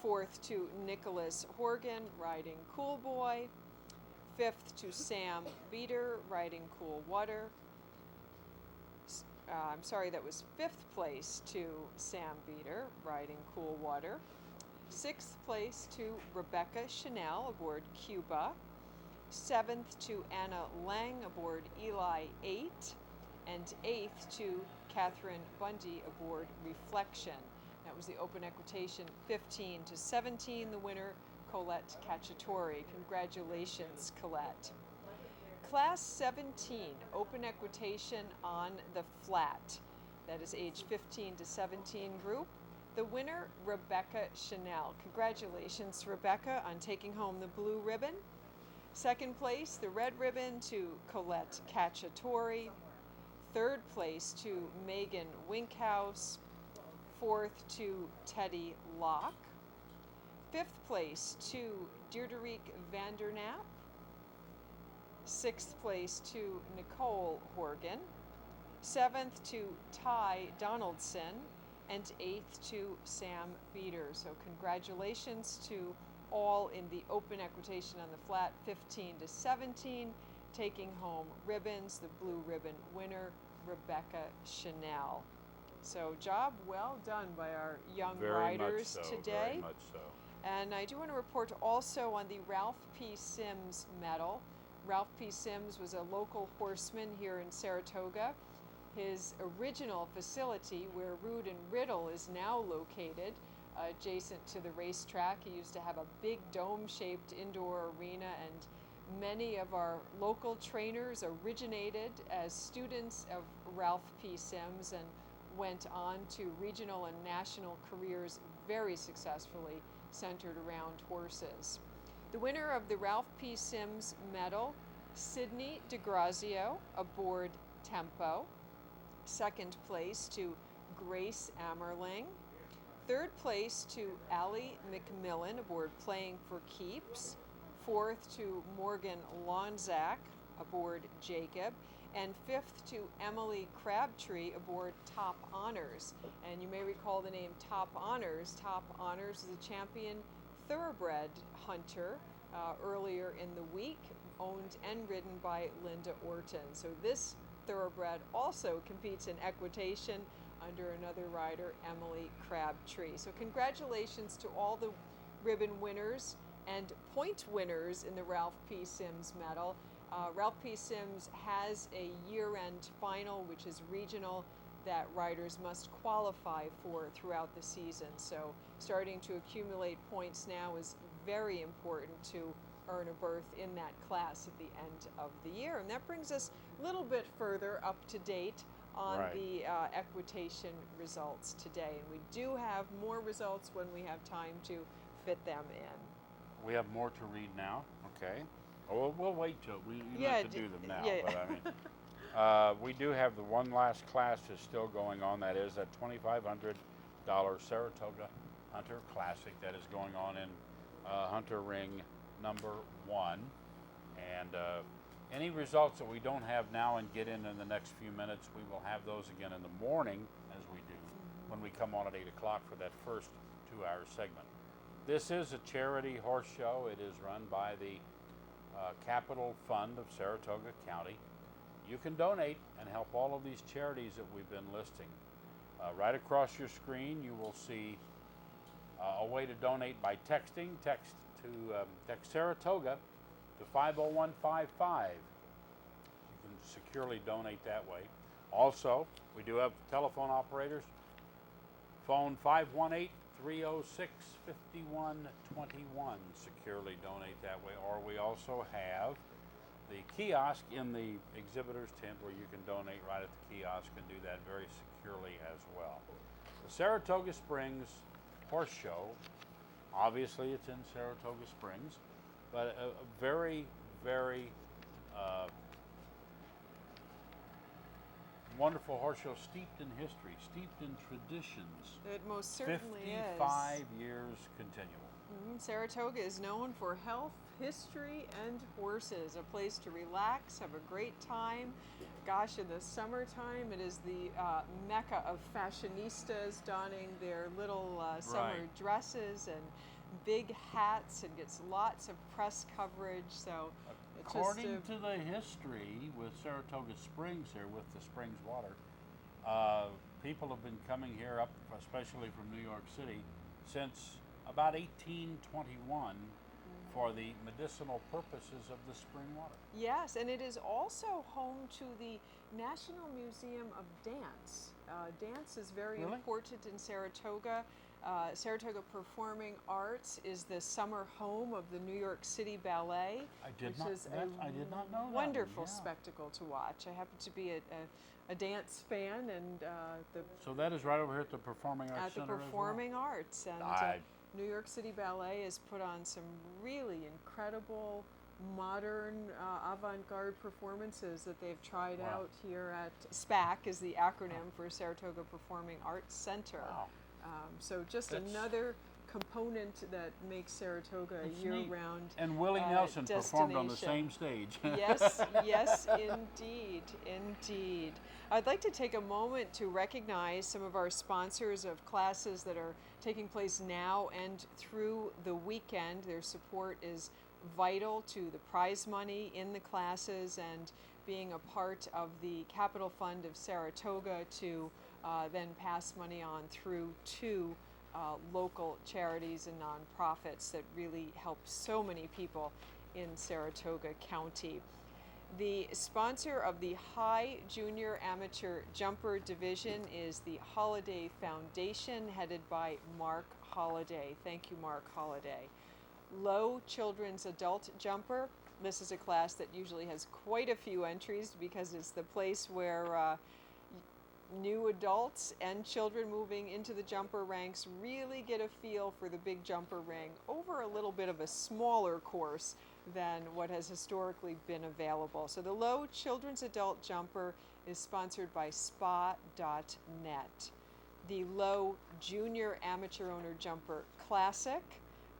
Fourth to Nicholas Horgan, riding Cool Boy. Fifth to Sam Beater, riding Cool Water. That was fifth place to Sam Beater, riding Cool Water. Sixth place to Rebecca Chanel, aboard Cuba. Seventh to Anna Lang, aboard Eli 8. And eighth to Catherine Bundy, aboard Reflection. That was the open equitation 15 to 17, the winner, Colette Cacciatore. Congratulations, Colette. Class 17, open equitation on the flat. That is age 15 to 17 group. The winner, Rebecca Chanel. Congratulations, Rebecca, on taking home the blue ribbon. Second place, the red ribbon to Colette Cacciatore. Third place to Megan Winkhouse. Fourth to Teddy Locke. Fifth place to Diederik Vandernap. Sixth place to Nicole Horgan. Seventh to Ty Donaldson. And eighth to Sam Beater. So congratulations to all in the open equitation on the flat 15 to 17, taking home ribbons. The blue ribbon winner, Rebecca Chanel. So job well done by our young riders today. Very much so. And I do want to report also on the Ralph P. Sims medal. Ralph P. Sims was a local horseman here in Saratoga. His original facility, where Rood and Riddle is now located, adjacent to the racetrack, he used to have a big dome-shaped indoor arena, and many of our local trainers originated as students of Ralph P. Sims and went on to regional and national careers very successfully centered around horses. The winner of the Ralph P. Sims medal, Sydney DeGrazio, aboard Tempo. Second place to Grace Ammerling. Third place to Allie McMillan, aboard Playing for Keeps. Fourth to Morgan Lonzak, aboard Jacob. And fifth to Emily Crabtree, aboard Top Honors. And you may recall the name Top Honors. Top Honors is a champion thoroughbred hunter earlier in the week, owned and ridden by Linda Orton. So this thoroughbred also competes in equitation under another rider, Emily Crabtree. So congratulations to all the ribbon winners and point winners in the Ralph P. Sims medal. Ralph P. Sims has a year-end final, which is regional, that riders must qualify for throughout the season. So starting to accumulate points now is very important to earn a berth in that class at the end of the year. And that brings us a little bit further up to date on the equitation results today. And we do have more results when we have time to fit them in. We have more to read now, okay? Oh, we'll wait till you don't have to do them now, but I mean, we do have the one last class is still going on. That is that $2,500 Saratoga Hunter Classic that is going on in Hunter Ring number 1. And any results that we don't have now and get in the next few minutes, we will have those again in the morning, as we do when we come on at 8 o'clock for that first 2-hour segment. This is a charity horse show. It is run by the Capital Fund of Saratoga County. You can donate and help all of these charities that we've been listing. Right across your screen, you will see a way to donate by texting. Text Saratoga to 50155. You can securely donate that way. Also, we do have telephone operators. Phone 518-306-5121. Securely donate that way. Or we also have the kiosk in the exhibitor's tent where you can donate right at the kiosk and do that very securely as well. The Saratoga Springs Horse Show, obviously it's in Saratoga Springs, but a very, very wonderful horse show steeped in history, steeped in traditions. It most certainly 55 is. years continual. Saratoga is known for health, history, and horses. A place to relax, have a great time. Gosh, in the summertime, it is the mecca of fashionistas donning their little summer Right. dresses and big hats, and gets lots of press coverage. So it's According just to the history with Saratoga Springs here, with the Springs water, people have been coming here up, especially from New York City, since about 1821 for the medicinal purposes of the spring water. yes, and it is also home to the National Museum of Dance. Dance is very Really? important in Saratoga. Saratoga Performing Arts is the summer home of the New York City Ballet, I did which not. is I did not know that. wonderful Yeah. spectacle to watch. I happen to be a dance fan, and So that is right over here at the Performing Arts at the Center Performing Arts, and I- New York City Ballet has put on some really incredible modern avant-garde performances that they've tried Wow. out here at SPAC, is the acronym for Saratoga Performing Arts Center. As well. Wow. So just That's- another component that makes Saratoga a That's neat. year-round And Willie Nelson performed on the destination. same stage. Yes, yes, indeed, indeed. I'd like to take a moment to recognize some of our sponsors of classes that are taking place now and through the weekend. Their support is vital to the prize money in the classes and being a part of the Capital Fund of Saratoga to then pass money on through to local charities and nonprofits that really help so many people in Saratoga County. The sponsor of the High Junior Amateur Jumper Division is the Holiday Foundation, headed by Mark Holliday. Thank you, Mark Holliday. Low Children's Adult Jumper. This is a class that usually has quite a few entries because it's the place where new adults and children moving into the jumper ranks really get a feel for the big jumper ring over a little bit of a smaller course than what has historically been available. So the Low Children's Adult Jumper is sponsored by spa.net. The Low Junior Amateur Owner Jumper Classic,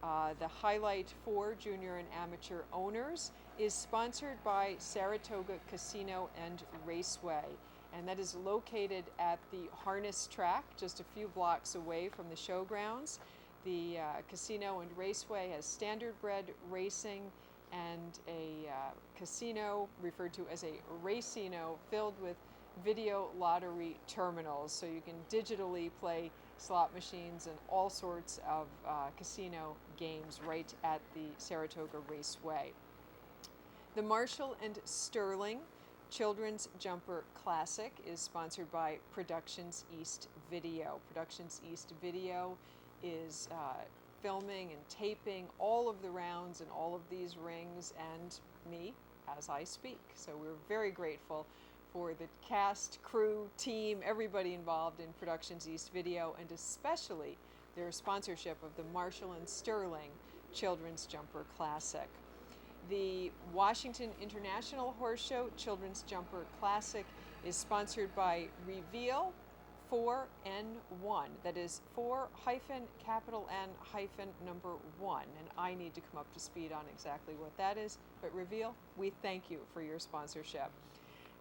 the highlight for junior and amateur owners, is sponsored by Saratoga Casino and Raceway. And that is located at the harness track just a few blocks away from the showgrounds. The Casino and Raceway has standardbred racing and a casino referred to as a racino filled with video lottery terminals, so you can digitally play slot machines and all sorts of casino games right at the Saratoga Raceway. The Marshall and Sterling Children's Jumper Classic is sponsored by Productions East Video. Productions East Video is filming and taping all of the rounds and all of these rings and me as I speak. So we're very grateful for the cast, crew, team, everybody involved in Productions East Video, and especially their sponsorship of the Marshall and Sterling Children's Jumper Classic. The Washington International Horse Show Children's Jumper Classic is sponsored by Reveal 4N1. That is 4 hyphen capital N hyphen number 1. And I need to come up to speed on exactly what that is. But Reveal, we thank you for your sponsorship.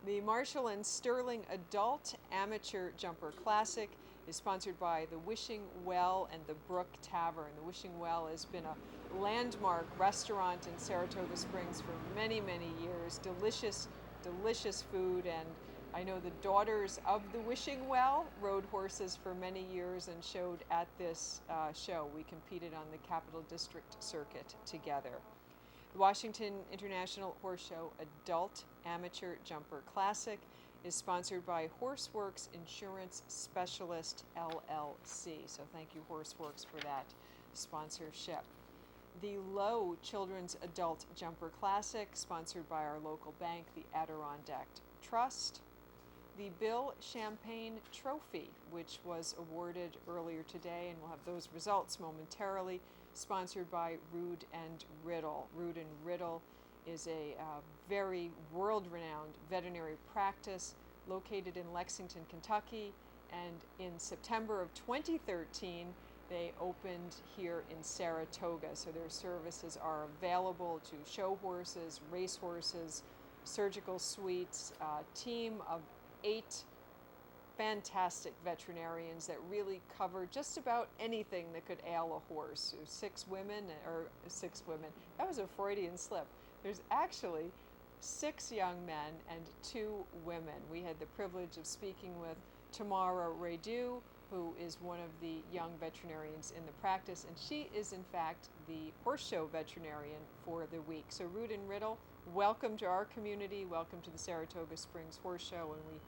The Marshall and Sterling Adult Amateur Jumper Classic is sponsored by the Wishing Well and the Brook Tavern. The Wishing Well has been a landmark restaurant in Saratoga Springs for many, many years. Delicious, delicious food, and I know the daughters of the Wishing Well rode horses for many years and showed at this show. We competed on the Capital District Circuit together. The Washington International Horse Show Adult Amateur Jumper Classic is sponsored by Horseworks Insurance Specialist LLC. So thank you, Horseworks, for that sponsorship. The Low Children's Adult Jumper Classic, sponsored by our local bank, the Adirondack Trust. The Bill Champagne Trophy, which was awarded earlier today, and we'll have those results momentarily, sponsored by Rood and Riddle. Rood and Riddle is a very world-renowned veterinary practice located in Lexington, Kentucky, and in September of 2013, they opened here in Saratoga. So their services are available to show horses, race horses, surgical suites, a team of 8 fantastic veterinarians that really cover just about anything that could ail a horse. 6 women, that was a Freudian slip. There's actually 6 young men and 2 women. We had the privilege of speaking with Tamara Radu, who is one of the young veterinarians in the practice, and she is in fact the horse show veterinarian for the week. So Rood and Riddle, welcome to our community, welcome to the Saratoga Springs Horse Show, and we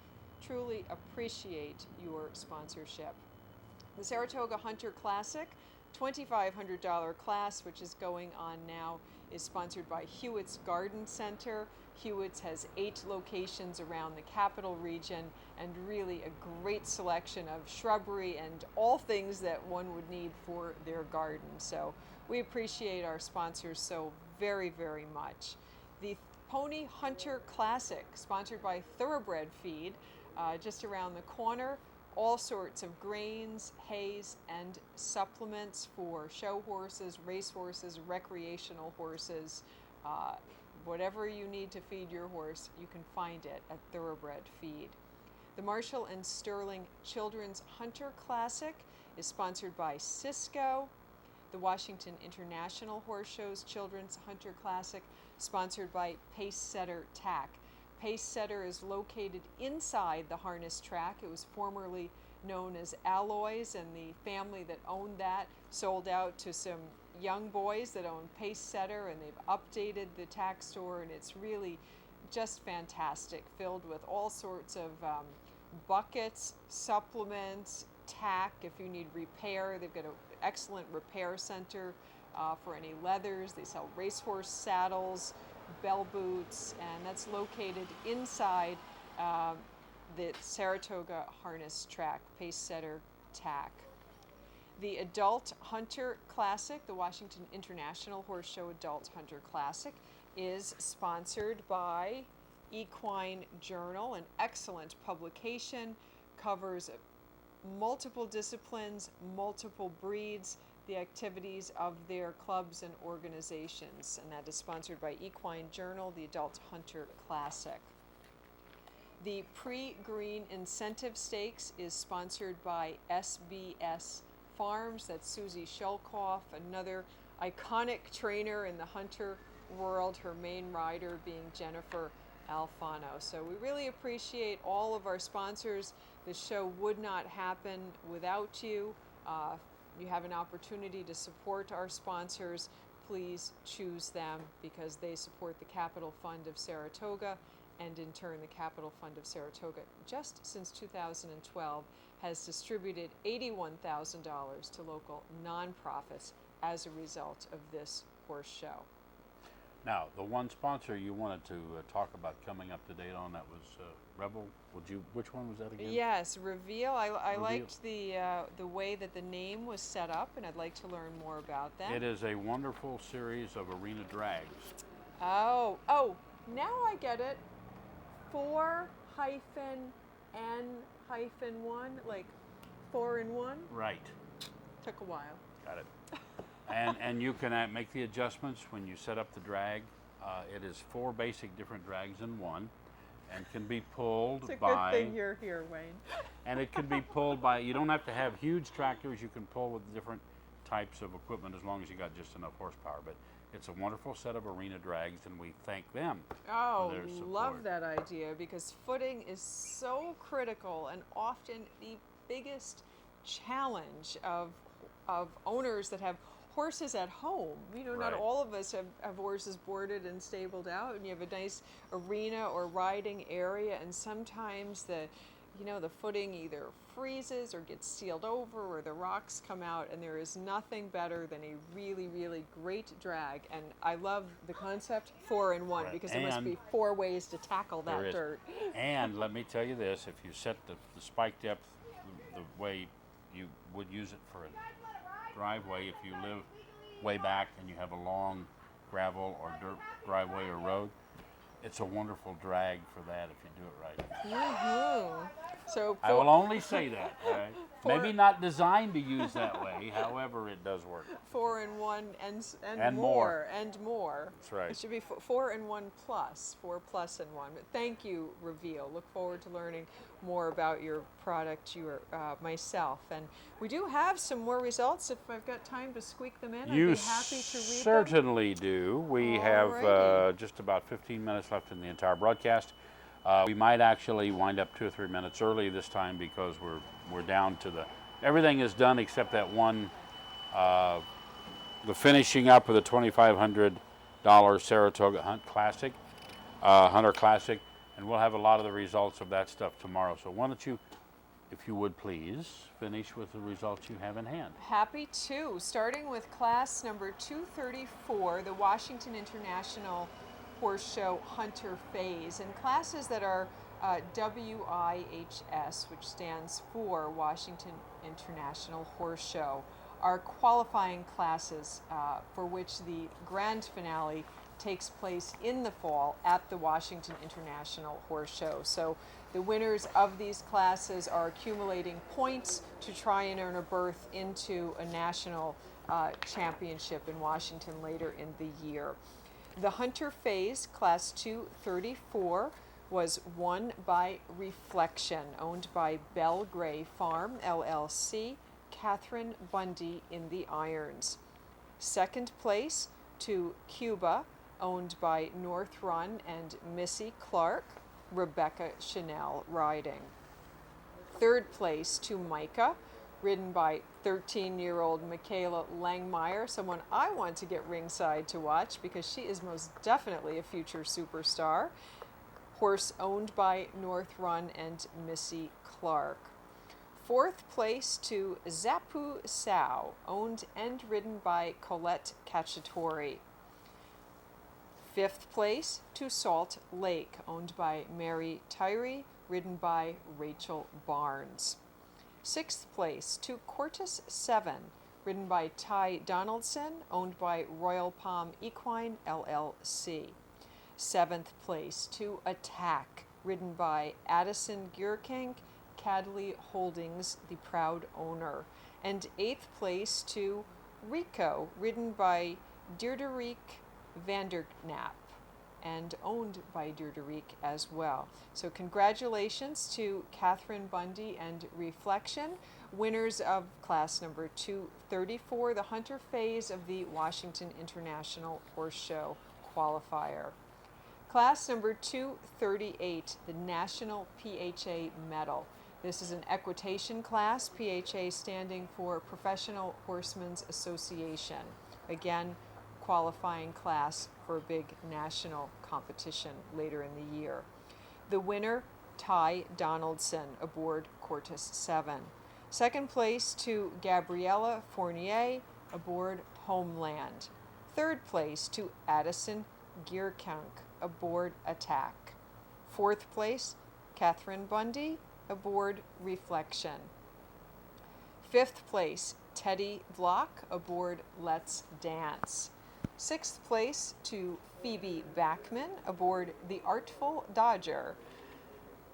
truly appreciate your sponsorship. The Saratoga Hunter Classic, $2,500 class, which is going on now, is sponsored by Hewitt's Garden Center. Hewitt's has 8 locations around the capital region and really a great selection of shrubbery and all things that one would need for their garden. So we appreciate our sponsors so very, very much. The Pony Hunter Classic, sponsored by Thoroughbred Feed, just around the corner. All sorts of grains, hays, and supplements for show horses, race horses, recreational horses. Whatever you need to feed your horse, you can find it at Thoroughbred Feed. The Marshall and Sterling Children's Hunter Classic is sponsored by Cisco. The Washington International Horse Show's Children's Hunter Classic, sponsored by Pace Setter Tack. Pace Setter is located inside the harness track. It was formerly known as Alloys, and the family that owned that sold out to some young boys that own Pace Setter, and they've updated the tack store, and it's really just fantastic, filled with all sorts of buckets, supplements, tack. If you need repair, they've got an excellent repair center for any leathers. They sell racehorse saddles, bell boots, and that's located inside the Saratoga harness track, Pace Setter Tack. The Adult Hunter Classic, the Washington International Horse Show Adult Hunter Classic, is sponsored by Equine Journal, an excellent publication, covers multiple disciplines, multiple breeds, the activities of their clubs and organizations, and that is sponsored by Equine Journal, the Adult Hunter Classic. The Pre-Green Incentive Stakes is sponsored by SBS Farms. That's Susie Shelkoff, another iconic trainer in the hunter world, her main rider being Jennifer Alfano. So we really appreciate all of our sponsors. The show would not happen without you. You have an opportunity to support our sponsors. Please choose them because they support the Capital Fund of Saratoga, and in turn the Capital Fund of Saratoga, just since 2012, has distributed $81,000 to local nonprofits as a result of this horse show. Now, the one sponsor you wanted to talk about coming up to date on, that was Rebel. Which one was that again? Yes, Reveal. I Reveal. liked the way that the name was set up, and I'd like to learn more about them. It is a wonderful series of arena drags. Oh, now I get it. 4-N-1, like 4 in 1. Right. Took a while. Got it. And you can make the adjustments when you set up the drag. It is 4 basic different drags in one, and can be pulled It's a by. good thing you're here, Wayne. And it can be pulled by. You don't have to have huge tractors. You can pull with different types of equipment as long as you got just enough horsepower. But it's a wonderful set of arena drags, and we thank them Oh, for their support. love that idea, because footing is so critical and often the biggest challenge of owners that have horses at home. You know, not Right. all of us have horses boarded and stabled out, and you have a nice arena or riding area, and sometimes you know, the footing either freezes or gets sealed over or the rocks come out, and there is nothing better than a really, really great drag. And I love the concept 4-in-1 Right. because there must And be 4 ways to tackle There that is. dirt. And let me tell you this, if you set the spike depth the way you would use it for a driveway, if you live way back and you have a long gravel or dirt driveway or road, it's a wonderful drag for that if you do it right. Mhm. So I will only say that, all right? For- Maybe not designed to use that way, however, it does work. 4-in-1 and And more. and more. That's right. It should be 4-in-1 plus, 4 plus in 1. But thank you, Reveal. Look forward to learning more about your product, myself. And we do have some more results. If I've got time to squeak them in, I'd You be happy to read them. certainly do. We have Alrighty. just about 15 minutes left in the entire broadcast. We might actually wind up 2 or 3 minutes early this time because we're down to everything is done except that one, the finishing up of the $2,500 Saratoga Hunter Classic, and we'll have a lot of the results of that stuff tomorrow. So why don't you, if you would please, finish with the results you have in hand. Happy to. Starting with class number 234, the Washington International Horse Show Hunter Phase, and classes that are WIHS, which stands for Washington International Horse Show, are qualifying classes for which the grand finale takes place in the fall at the Washington International Horse Show. So the winners of these classes are accumulating points to try and earn a berth into a national championship in Washington later in the year. The Hunter Phase, Class 234, was won by Reflection, owned by Belgray Farm, LLC, Catherine Bundy in the irons. Second place to Cuba, owned by North Run and Missy Clark, Rebecca Chanel riding. Third place to Micah, ridden by 13-year-old Michaela Langmeyer, someone I want to get ringside to watch because she is most definitely a future superstar. Horse owned by North Run and Missy Clark. Fourth place to Zapu Sao, owned and ridden by Colette Cacciatore. Fifth place to Salt Lake, owned by Mary Tyree, ridden by Rachel Barnes. Sixth place to Cortus 7, ridden by Ty Donaldson, owned by Royal Palm Equine, LLC. Seventh place to Attack, ridden by Addison Gierking, Cadley Holdings, the proud owner. And eighth place to Rico, ridden by Diederik Vanderknap and owned by Diederik as well. So congratulations to Catherine Bundy and Reflection, winners of class number 234, the Hunter Phase of the Washington International Horse Show qualifier. Class number 238, the National PHA Medal. This is an equitation class, PHA standing for Professional Horsemen's Association. Again, qualifying class for a big national competition later in the year. The winner, Ty Donaldson, aboard Cortus 7. Second place to Gabriella Fournier, aboard Homeland. Third place to Addison Gierkank, aboard Attack. Fourth place, Catherine Bundy, aboard Reflection. Fifth place, Teddy Block, aboard Let's Dance. Sixth place to Phoebe Backman, aboard the Artful Dodger.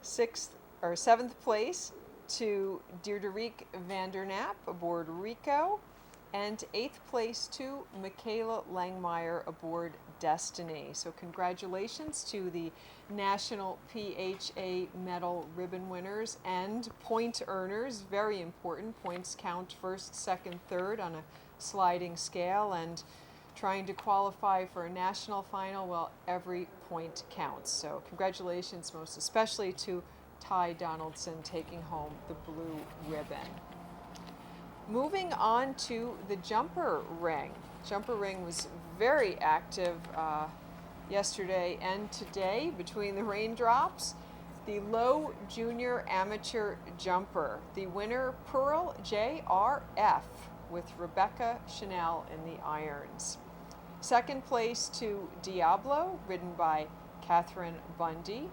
Seventh place to Diederik Vandernap, aboard Rico. And eighth place to Michaela Langmeyer, aboard Destiny. So congratulations to the National PHA Medal ribbon winners and point earners. Very important. Points count first, second, third on a sliding scale, and trying to qualify for a national final, well, every point counts. So congratulations most especially to Ty Donaldson taking home the blue ribbon. Moving on to the jumper ring. Jumper ring was very active yesterday and today between the raindrops. The low junior amateur jumper. The winner, Pearl JRF, with Rebecca Chanel in the irons. Second place to Diablo, ridden by Catherine Bundy.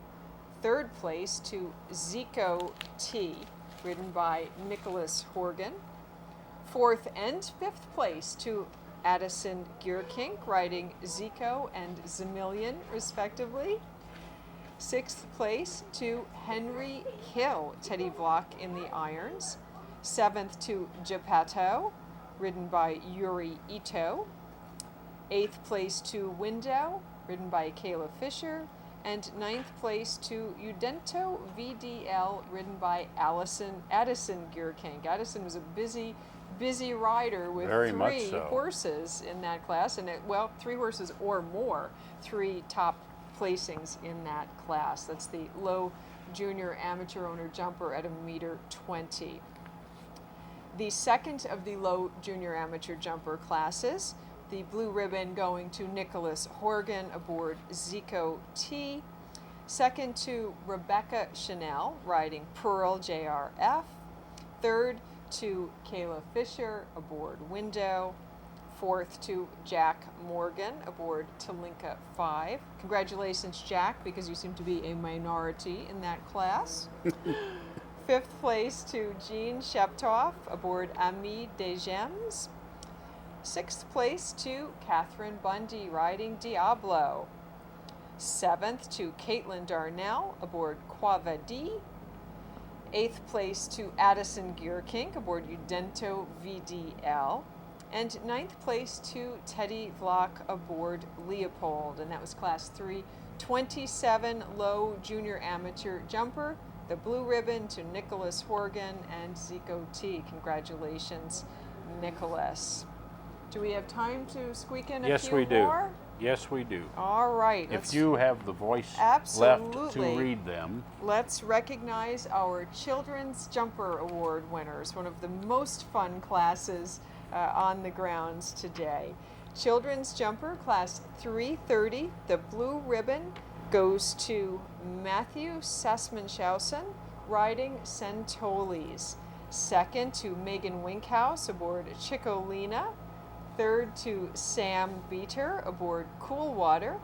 Third place to Zico T, ridden by Nicholas Horgan. Fourth and fifth place to Addison Gearkink, riding Zico and Zamillion, respectively. Sixth place to Henry Hill, Teddy Vlock in the irons. Seventh to Geppetto, ridden by Yuri Ito. Eighth place to Window, ridden by Kayla Fisher. And ninth place to Udento VDL, ridden by Addison Gearkink. Addison was a busy rider with Very much three so. horses in that class, and three horses or more, three top placings in that class. That's the low junior amateur owner jumper at 1.20 meters. The second of the low junior amateur jumper classes, the blue ribbon going to Nicholas Horgan aboard Zico T. Second to Rebecca Chanel, riding Pearl JRF. Third to Kayla Fisher aboard Window. Fourth to Jack Morgan aboard Talinka 5. Congratulations, Jack, because you seem to be a minority in that class. Fifth place to Jean Sheptoff aboard Ami des Gems. Sixth place to Catherine Bundy riding Diablo. Seventh to Caitlin Darnell aboard Quava D. Eighth place to Addison Gearkink aboard Udento VDL. And ninth place to Teddy Vlock aboard Leopold. And that was class 327 low junior amateur jumper. The blue ribbon to Nicholas Horgan and Zico T. Congratulations, Nicholas. Do we have time to squeak in a Yes, few we do. more? Yes, we do. All right. If you have the voice left to Absolutely. read them, Let's recognize our Children's Jumper Award winners, one of the most fun classes on the grounds today. Children's Jumper, class 330. The blue ribbon goes to Matthew Sessmanshausen, riding Centoles. Second to Megan Winkhouse aboard Chicolina. Third to Sam Beater aboard Coolwater.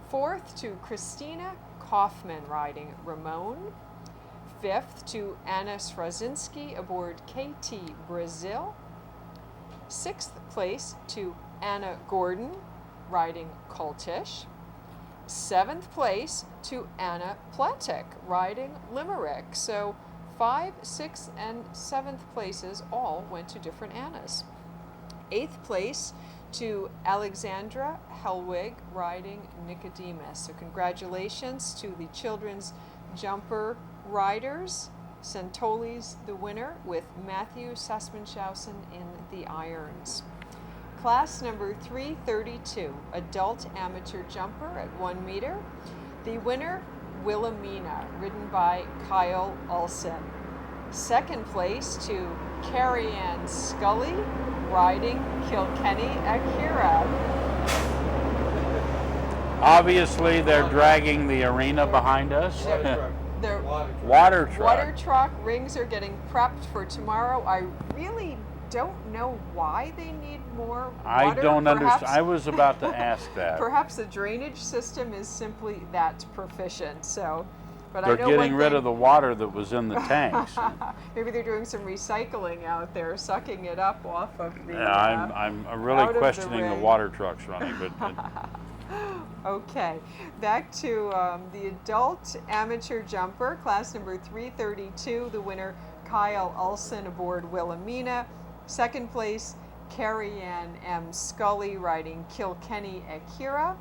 Fourth to Christina Kaufman riding Ramon. Fifth to Anna Srazinski aboard KT Brazil. Sixth place to Anna Gordon riding Cultish. Seventh place to Anna Platek riding Limerick. So 5, 6, and 7th places all went to different Annas. 8th place to Alexandra Helwig riding Nicodemus. So congratulations to the children's jumper riders. Centoles the winner with Matthew Sessmanshausen in the irons. Class number 332, adult amateur jumper at 1 meter. The winner, Wilhelmina, ridden by Kyle Olson. Second place to Carrie Ann Scully, riding Kilkenny Akira. obviously they're dragging the arena behind us. The Water truck. water truck rings are getting prepped for tomorrow. I really don't know why they need more I water. don't understand. Perhaps- I was about to ask that. Perhaps the drainage system is simply that proficient. So, but They're I know getting one rid thing, of the water that was in the tanks. maybe they're doing some recycling out there, sucking it up off of the. Yeah, I'm out really of the questioning the ring. water trucks running, but Okay, back to the adult amateur jumper, class number 332. The winner, Kyle Olson aboard Wilhelmina. Second place, Carrie Ann M. Scully riding Kilkenny Akira.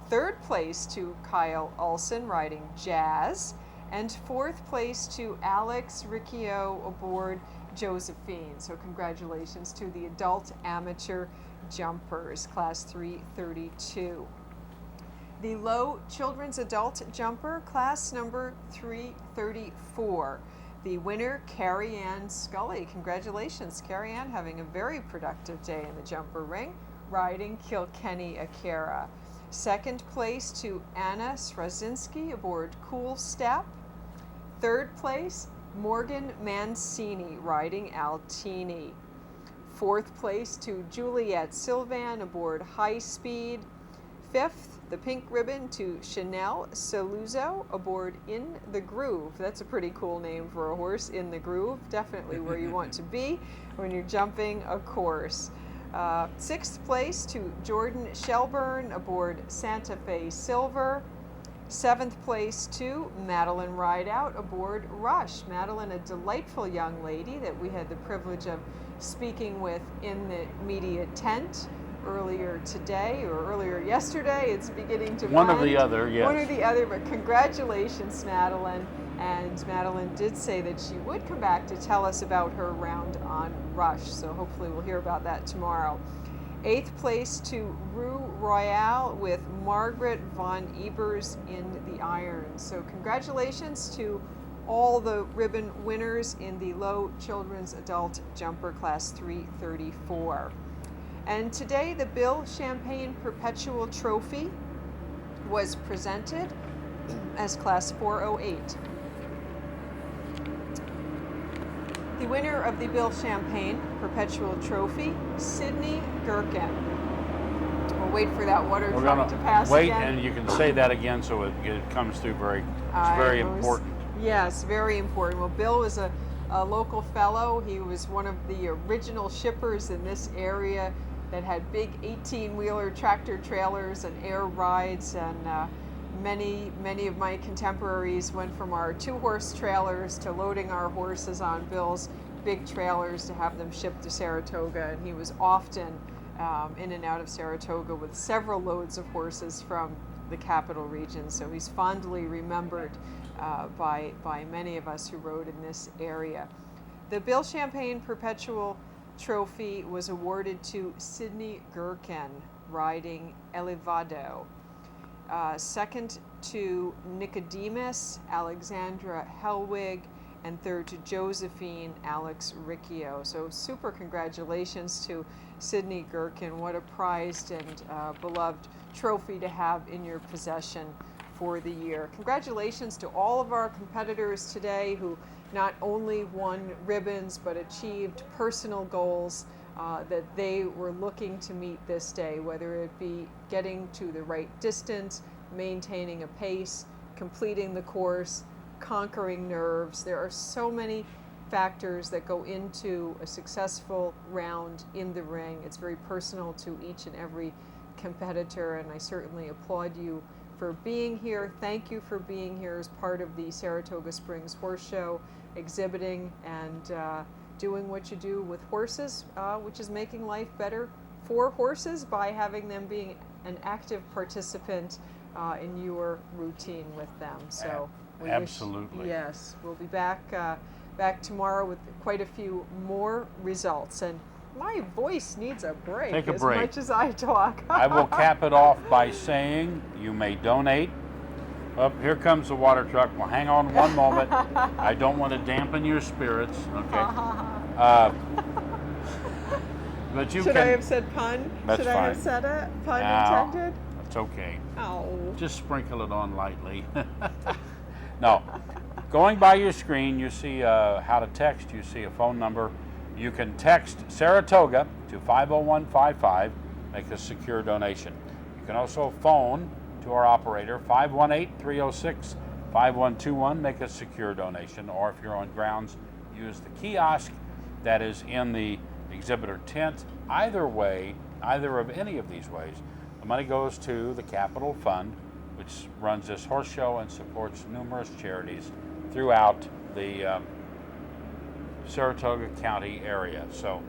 Third place to Kyle Olson riding Jazz. And fourth place to Alex Riccio aboard Josephine. So congratulations to the adult amateur jumpers, class 332. The low children's adult jumper, class number 334. The winner, Carrie Ann Scully. Congratulations, Carrie Ann, having a very productive day in the jumper ring, riding Kilkenny Akira. Second place to Anna Srazinski aboard Cool Step. Third place, Morgan Mancini riding Altini. Fourth place to Juliette Sylvan aboard High Speed. Fifth, the pink ribbon to Chanel Saluzzo aboard In the Groove. That's a pretty cool name for a horse, In the Groove. Definitely where you want to be when you're jumping a course. Sixth place to Jordan Shelburne aboard Santa Fe Silver. Seventh place to Madeline Rideout aboard Rush. Madeline, a delightful young lady that we had the privilege of speaking with in the media tent earlier today or earlier yesterday. It's beginning to One or blend. the other, yes. One or the other, but congratulations, Madeline. And Madeline did say that she would come back to tell us about her round on Rush, so hopefully we'll hear about that tomorrow. Eighth place to Rue Royale with Margaret von Ebers in the irons. So congratulations to all the ribbon winners in the low children's adult jumper class 334. And today the Bill Champagne Perpetual Trophy was presented as class 408. The winner of the Bill Champagne Perpetual Trophy, Sydney Gherkin. We'll wait for that water We're truck to gonna pass wait, again. and you can say that again so it comes through it's very important. Yes, very important. Well, Bill was a local fellow. He was one of the original shippers in this area that had big 18-wheeler tractor trailers and air rides, and many of my contemporaries went from our 2-horse trailers to loading our horses on Bill's big trailers to have them shipped to Saratoga, and he was often in and out of Saratoga with several loads of horses from the capital region, so he's fondly remembered by many of us who rode in this area. The Bill Champagne Perpetual Trophy was awarded to Sydney Gherkin riding Elevado. Second to Nicodemus Alexandra Helwig, and third to Josephine Alex Riccio. So super congratulations to Sydney Gherkin. What a prized and beloved trophy to have in your possession for the year. Congratulations to all of our competitors today who not only won ribbons but achieved personal goals that they were looking to meet this day, whether it be getting to the right distance, maintaining a pace, completing the course, conquering nerves. There are so many factors that go into a successful round in the ring. It's very personal to each and every competitor, and I certainly applaud you for being here. Thank you for being here as part of the Saratoga Springs Horse Show, exhibiting and doing what you do with horses, which is making life better for horses by having them being an active participant in your routine with them. So absolutely. Yes, we'll be back tomorrow with quite a few more results. And my voice needs a break Take a as break. much as I talk. I will cap it off by saying you may donate. Up here comes the water truck. Well, hang on one moment. I don't want to dampen your spirits, okay? But you Should can. I have said pun? That's Should I have fine. said it? Pun No. intended? It's okay. Oh. Just sprinkle it on lightly. No. Going by your screen, you see how to text. You see a phone number. You can text Saratoga to 50155, make a secure donation. You can also phone to our operator, 518-306-5121, make a secure donation. Or if you're on grounds, use the kiosk that is in the exhibitor tent. Either way, either of any of these ways, the money goes to the Capital Fund, which runs this horse show and supports numerous charities throughout the Saratoga County area. So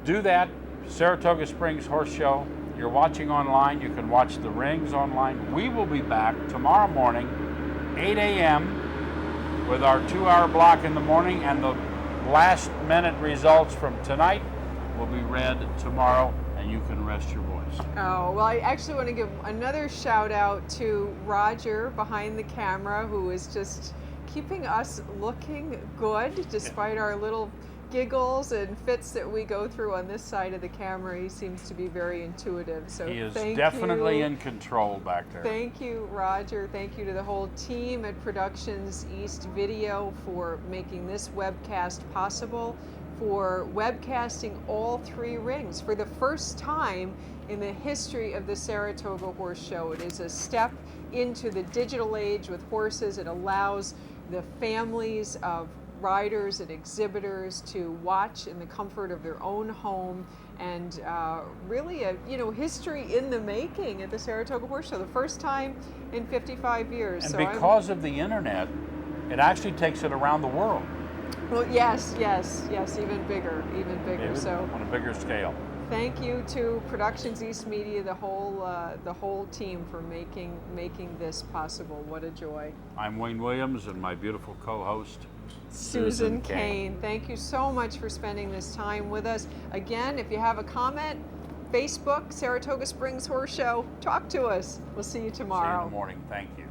do that. Saratoga Springs Horse Show. You're watching online. You can watch the rings online. We will be back tomorrow morning, 8 a.m. with our 2-hour block in the morning, and the last minute results from tonight will be read tomorrow, and you can rest your voice. Oh, well, I actually want to give another shout out to Roger behind the camera, who is just keeping us looking good despite our little giggles and fits that we go through on this side of the camera, he seems to be very intuitive. So He is thank definitely you. in control back there. Thank you, Roger. Thank you to the whole team at Productions East Video for making this webcast possible, for webcasting all 3 rings for the first time in the history of the Saratoga Horse Show. It is a step into the digital age with horses. It allows the families of riders and exhibitors to watch in the comfort of their own home, and really a history in the making at the Saratoga Horse Show, the first time in 55 years. And so because of the internet, it actually takes it around the world. Well, yes, even bigger. David, So on a bigger scale. thank you to Productions East Media, the whole team for making this possible. What a joy. I'm Wayne Williams, and my beautiful co-host, Susan Kayne. Thank you so much for spending this time with us. Again, if you have a comment, Facebook, Saratoga Springs Horse Show, talk to us. We'll see you See you in tomorrow. the morning. Thank you.